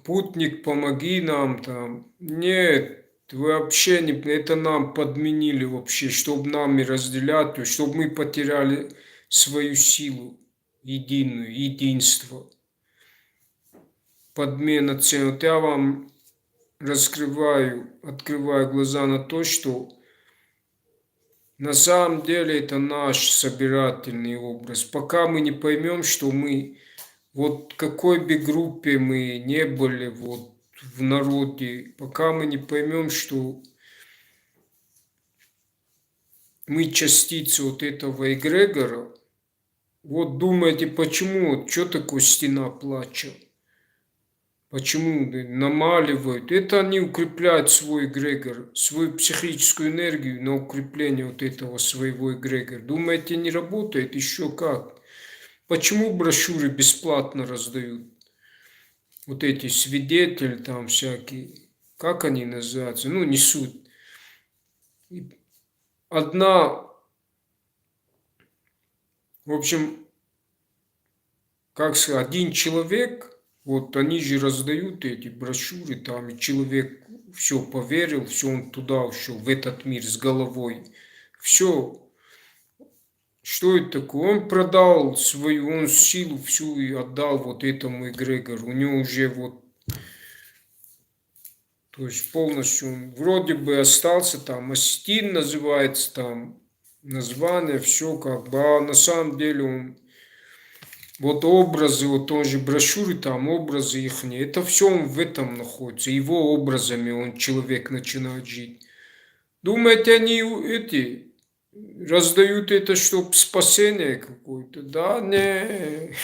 Путник, помоги нам там. Нет, вы вообще не... Это нам подменили вообще, чтобы нами разделять, чтобы мы потеряли свою силу единую, единство. Подмена цен. Вот я вам открываю глаза на то, что На самом деле это наш собирательный образ. Пока мы не поймем, что мы, вот какой бы группе мы не были вот в народе, пока мы не поймем, что мы частицы вот этого эгрегора, вот думаете, почему, что такое стена плача? Почему намаливают? Это они укрепляют свой эгрегор, свою психическую энергию на укрепление вот этого своего эгрегора. Думаете, не работает? Еще как. Почему брошюры бесплатно раздают? Вот эти свидетели там всякие, как они называются? Ну, не суть. Одна, в общем, как сказать, один человек, вот они же раздают эти брошюры, там, и человек все поверил, все он туда ушел, в этот мир с головой. Все, что это такое? Он продал свою, он силу всю и отдал вот этому эгрегору. У него уже вот, то есть полностью, он вроде бы остался там, Астин называется там, название, все как бы, а на самом деле он вот образы, вот тоже брошюры, там образы их, это все он в этом находится. Его образами он, человек, начинает жить. Думаете, они эти раздают это, чтобы спасение какое-то? Да, не.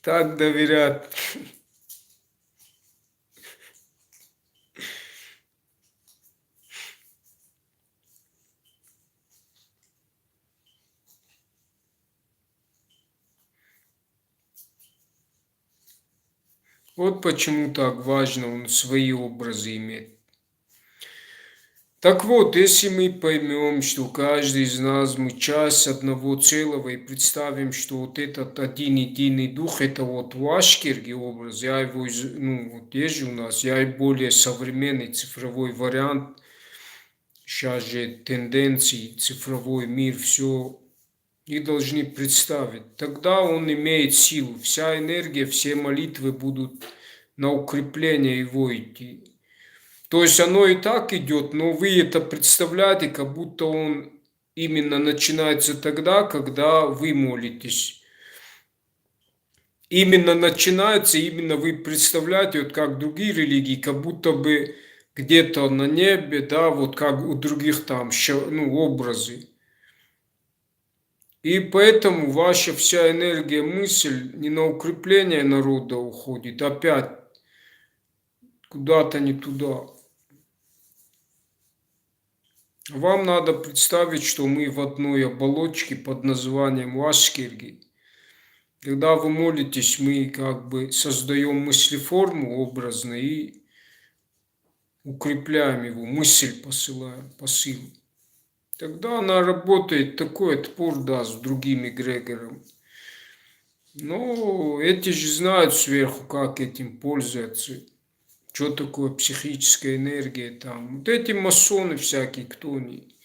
Так доверят. Вот почему так важно он свои образы иметь. Так вот, если мы поймем, что каждый из нас мы часть одного целого и представим, что вот этот один единый дух, это вот Вашкирги образ, я его, ну вот есть же у нас, я и более современный цифровой вариант, сейчас же тенденции, цифровой мир, все и должны представить. Тогда он имеет силу, вся энергия, все молитвы будут на укрепление его идти. То есть оно и так идет, но вы это представляете, как будто он именно начинается тогда, когда вы молитесь. Именно начинается, именно вы представляете, вот как другие религии, как будто бы где-то на небе, да, вот как у других там, ну, образы. И поэтому ваша вся энергия, мысль не на укрепление народа уходит, опять куда-то не туда. Вам надо представить, что мы в одной оболочке под названием Вашкирги. Когда вы молитесь, мы как бы создаем мыслеформу образно и укрепляем его, мысль посылаем, посыл. Тогда она работает, такой отпор даст другим эгрегорам. Но эти же знают сверху, как этим пользоваться. Что такое психическая энергия там. Вот эти масоны всякие, кто они.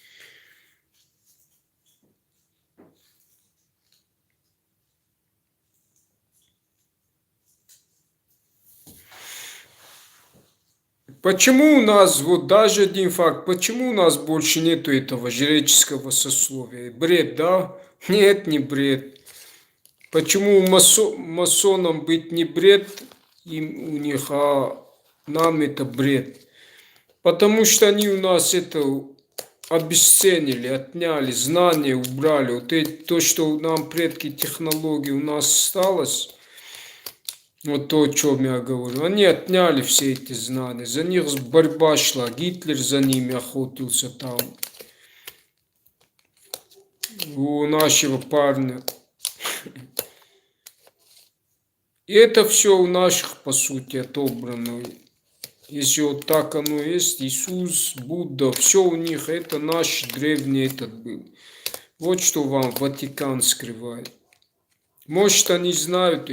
Почему у нас, вот даже один факт, почему у нас больше нету этого жреческого сословия? Бред, да? Нет, не бред. Почему масонам быть не бред, им у них, а нам это бред? Потому что они у нас это обесценили, отняли, знания убрали. Вот это, то, что нам предки технологии у нас осталось, вот то, о чем я говорю, они отняли все эти знания. За них борьба шла, Гитлер за ними охотился там. У нашего парня. И это все у наших, по сути, отобрано. Если вот так оно есть, Иисус, Будда, все у них, это наш древний этот был. Вот что вам Ватикан скрывает. Может, они знают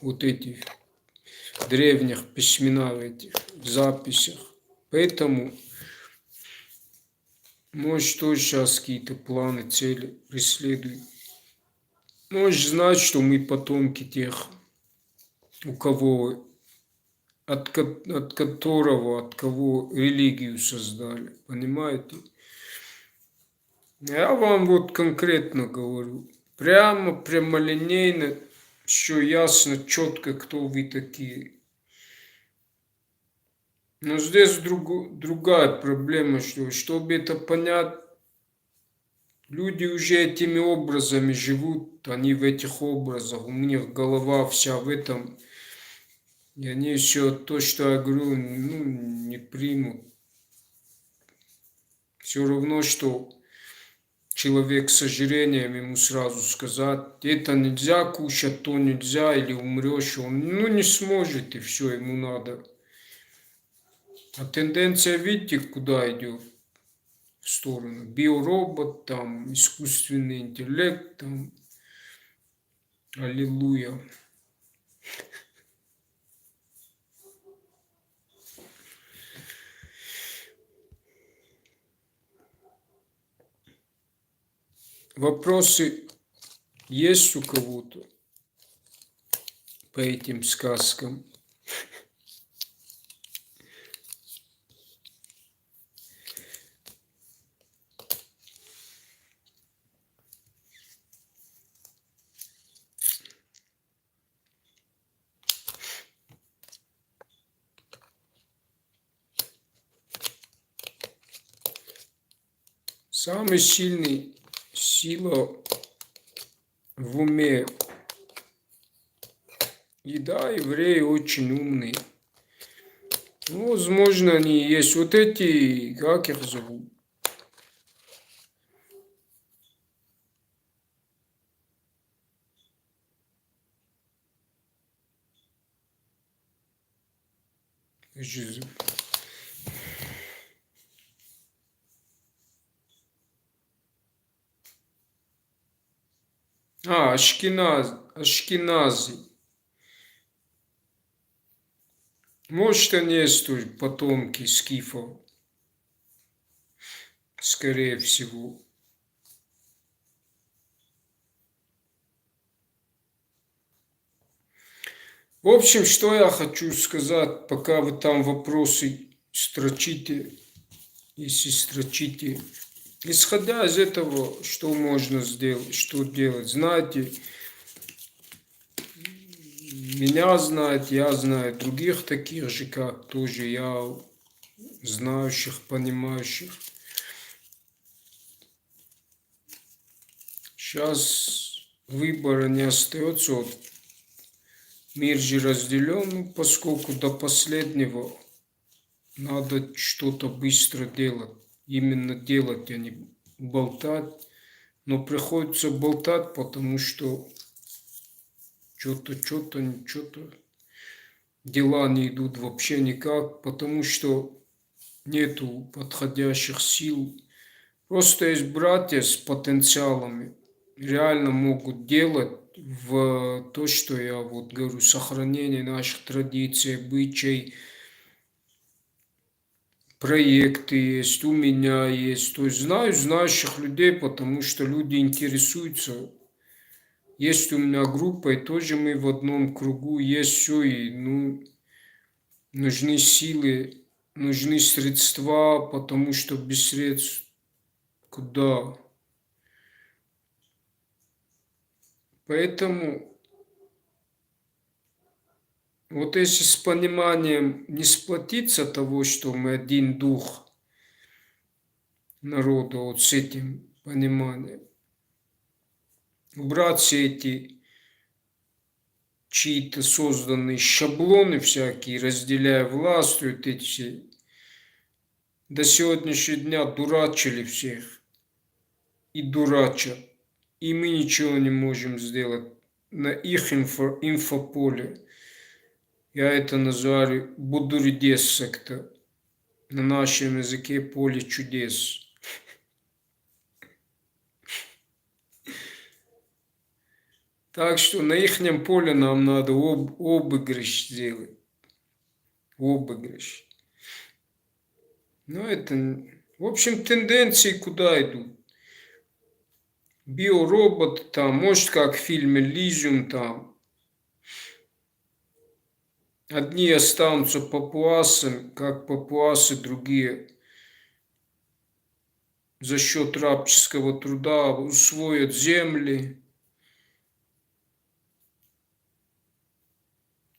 вот эти древних письмена в этих записях. Поэтому, может, тоже сейчас какие-то планы, цели преследуют. Может, знать, что мы потомки тех, у кого от которого, от кого религию создали, понимаете? Я вам вот конкретно говорю, прямолинейно, все ясно, четко, кто вы такие. Но здесь другая проблема, что чтобы это понять, люди уже этими образами живут, они в этих образах, у них голова вся в этом, и они еще то, что я говорю, ну, не примут. Все равно, что человек с ожирением, ему сразу сказать, это нельзя кушать, то нельзя, или умрешь, он ну, не сможет, и все, ему надо. А тенденция, видите, куда идет? В сторону. Биоробот, там, искусственный интеллект, там, аллилуйя. Вопросы есть у кого-то по этим сказкам? Самый сильный сила в уме. И да, евреи очень умные. Ну, возможно, они есть. Вот эти, как их зовут? Жизнь. Ашкенази. Может, они есть тоже потомки скифов. Скорее всего. В общем, что я хочу сказать, пока вы там вопросы строчите, если строчите. Исходя из этого, что можно сделать, что делать, знаете, меня знают, я знаю других таких же, как тоже я, знающих, понимающих. Сейчас выбора не остается, вот мир же разделен, ну, поскольку до последнего надо что-то быстро делать. Именно делать, а не болтать. Но приходится болтать, потому что что-то, дела не идут вообще никак, потому что нету подходящих сил. Просто есть братья с потенциалами, реально могут делать в то, что я вот говорю, сохранение наших традиций, обычаев, проекты есть, у меня есть. То есть знаю знающих людей, потому что люди интересуются. Есть у меня группа, и тоже мы в одном кругу, есть все, и ну, нужны силы, нужны средства, потому что без средств куда? Поэтому вот если с пониманием не сплотиться того, что мы один дух народа, вот с этим пониманием, убрать все эти чьи-то созданные шаблоны всякие, разделяя власть, вот эти все, до сегодняшнего дня дурачили всех и дурачат, и мы ничего не можем сделать на их инфополе. Я это называю будурдес секта. На нашем языке поле чудес. Так что на их поле нам надо обыгрыш сделать. Обыгрыш. Но это, в общем, тенденции куда идут? Биоробот, там, может, как в фильме «Лизиум», там, Одни останутся папуасами, как папуасы, другие за счет рабческого труда усвоят земли.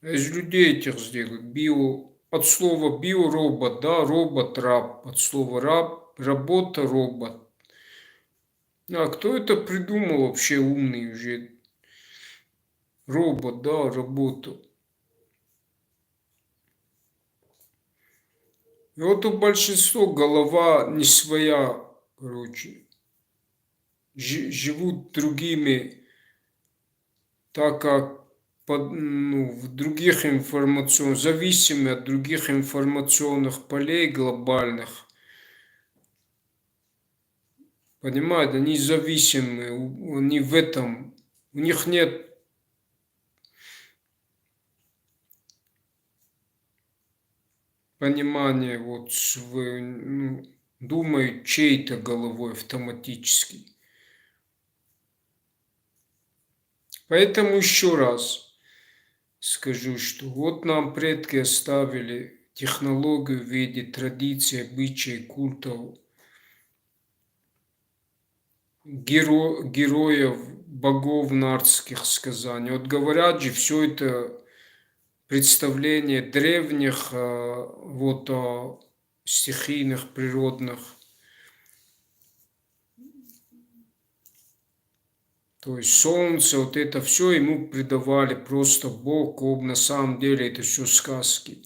А из людей этих сделают от слова биоробот, да, робот-раб, от слова раб, работа, робот. А кто это придумал вообще умный уже? Робот, да, работу. И вот у большинства голова не своя, короче. Живут другими, так как в других зависимы от других информационных полей глобальных. Понимаете, они зависимы, они в этом, у них нет понимания, думают чьей-то головой автоматически. Поэтому еще раз скажу, что вот нам предки оставили технологию в виде традиций, обычаев, культов, героев, богов нардских сказаний. Вот говорят же, все это представление древних стихийных, природных. То есть солнце, вот это все ему придавали просто Бог, на самом деле это все сказки.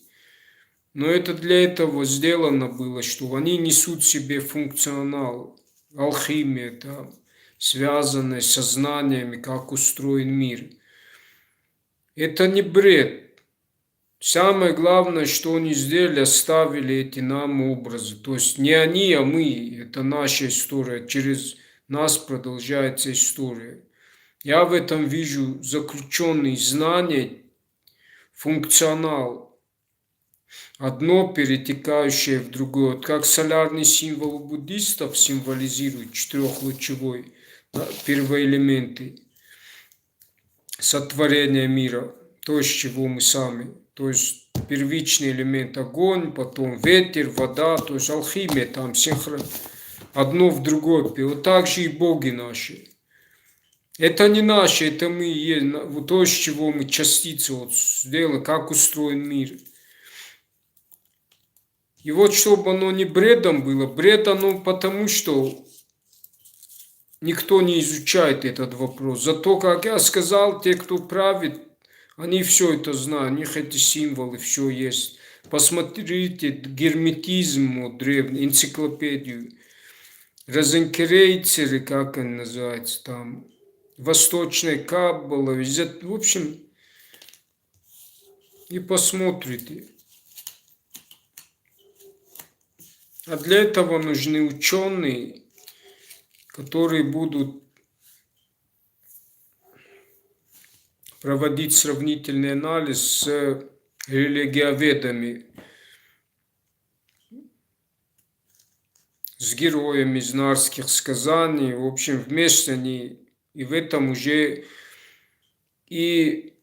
Но это для этого сделано было, что они несут в себе функционал, алхимия, там, связанная с сознаниями, как устроен мир. Это не бред. Самое главное, что они сделали, оставили эти нам образы. То есть не они, а мы. Это наша история. Через нас продолжается история. Я в этом вижу заключенные знания, функционал. Одно перетекающее в другое. Вот как солярный символ у буддистов символизирует четырехлучевой, да, первоэлементы сотворения мира, то, с чего мы сами. То есть первичный элемент огонь, потом ветер, вода, то есть алхимия там одно в другое. Вот так же и боги наши. Это не наши, это мы есть, вот то, с чего мы частицы сделали, как устроен мир. И вот чтобы оно не бредом было, бред оно потому, что никто не изучает этот вопрос. Зато, как я сказал, те, кто правит, они все это знают, у них эти символы, все есть. Посмотрите герметизм древний, энциклопедию. Розенкрейцеры, как они называются там, Восточная Каббала, везде, в общем, и посмотрите. А для этого нужны ученые, которые будут проводить сравнительный анализ с религиоведами, с героями из нарских сказаний. В общем, вместе они и в этом уже и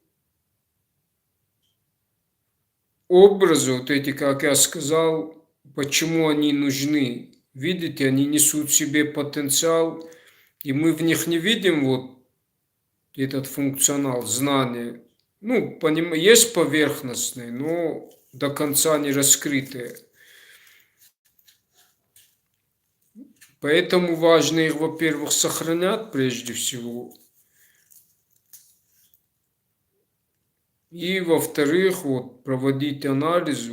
образы, вот эти, как я сказал, почему они нужны. Видите, они несут в себе потенциал, и мы в них не видим вот этот функционал, знания. Есть поверхностные, но до конца не раскрытые. Поэтому важно их, во-первых, сохранять прежде всего. И, во-вторых, вот, проводить анализ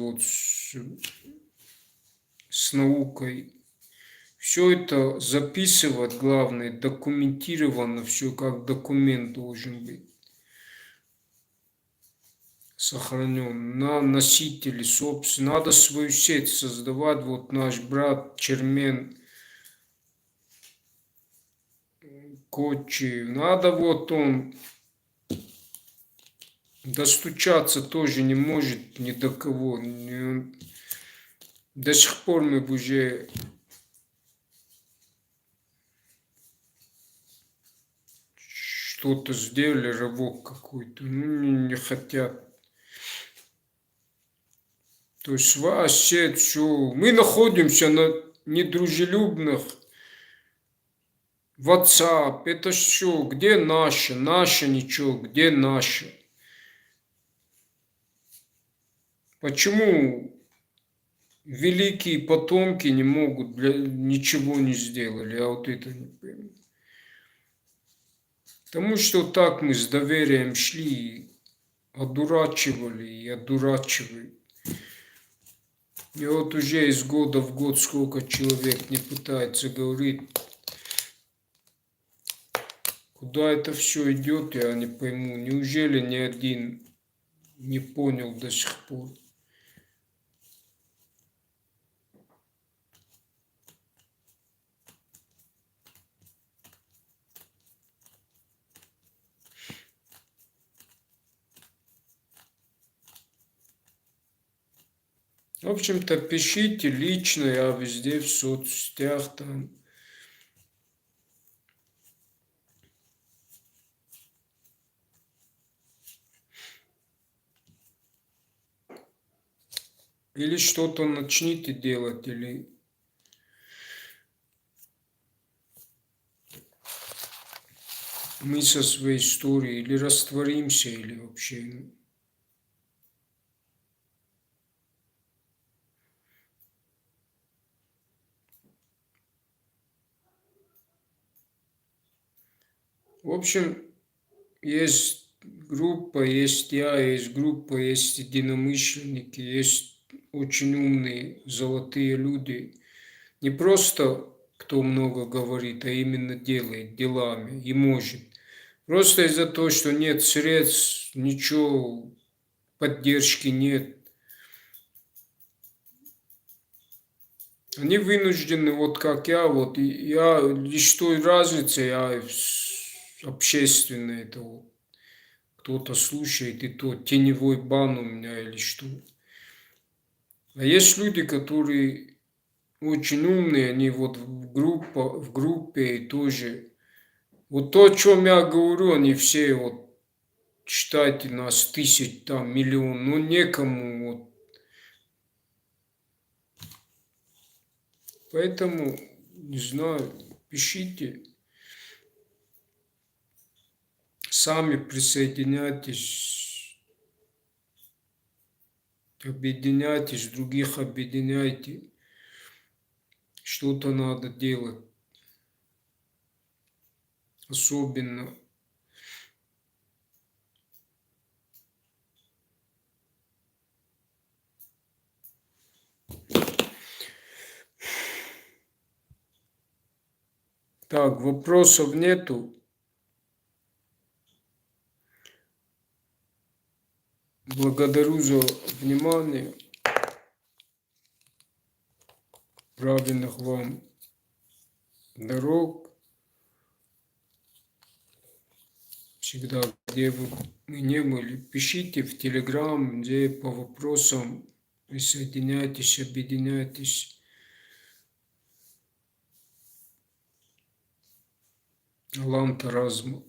с наукой. Все это записывать, главное, документировано, все как документ должен быть сохранен на носителе, собственно. Надо свою сеть создавать. Вот наш брат Чермен Кочи. Надо вот он достучаться тоже не может ни до кого. До сих пор мы уже что-то сделали, рывок какой-то. Не хотят. То есть вообще все. Мы находимся на недружелюбных WhatsApp. Это все. Где наше? Наше ничего. Где наше? Почему великие потомки не могут, ничего не сделали? Я вот это не пойму. Потому что так мы с доверием шли, одурачивали и одурачивали. И вот уже из года в год сколько человек не пытается говорить, куда это все идет, я не пойму. Неужели ни один не понял до сих пор? В общем-то, пишите лично, я везде в соцсетях там. Или что-то начните делать, или мы со своей историей, или растворимся, или вообще. В общем, есть группа, есть я, есть группа, есть единомышленники, есть очень умные, золотые люди. Не просто кто много говорит, а именно делает делами и может. Просто из-за того, что нет средств, ничего, поддержки нет. Они вынуждены, вот как я, вот я лишь той разницы, я общественный, это вот, кто-то слушает, и то теневой бан у меня или что. А есть люди, которые очень умные, они вот в группе и тоже. Вот то, о чем я говорю, они все вот, считайте, нас тысяч, там, миллион, но некому вот. Поэтому, не знаю, пишите, сами присоединяйтесь, объединяйтесь, других объединяйте. Что-то надо делать. Особенно. Так, вопросов нету. Благодарю за внимание. Правильных вам дорог. Всегда, где бы мы не были, пишите в Телеграм, где по вопросам присоединяйтесь, объединяйтесь. Алан Таразма.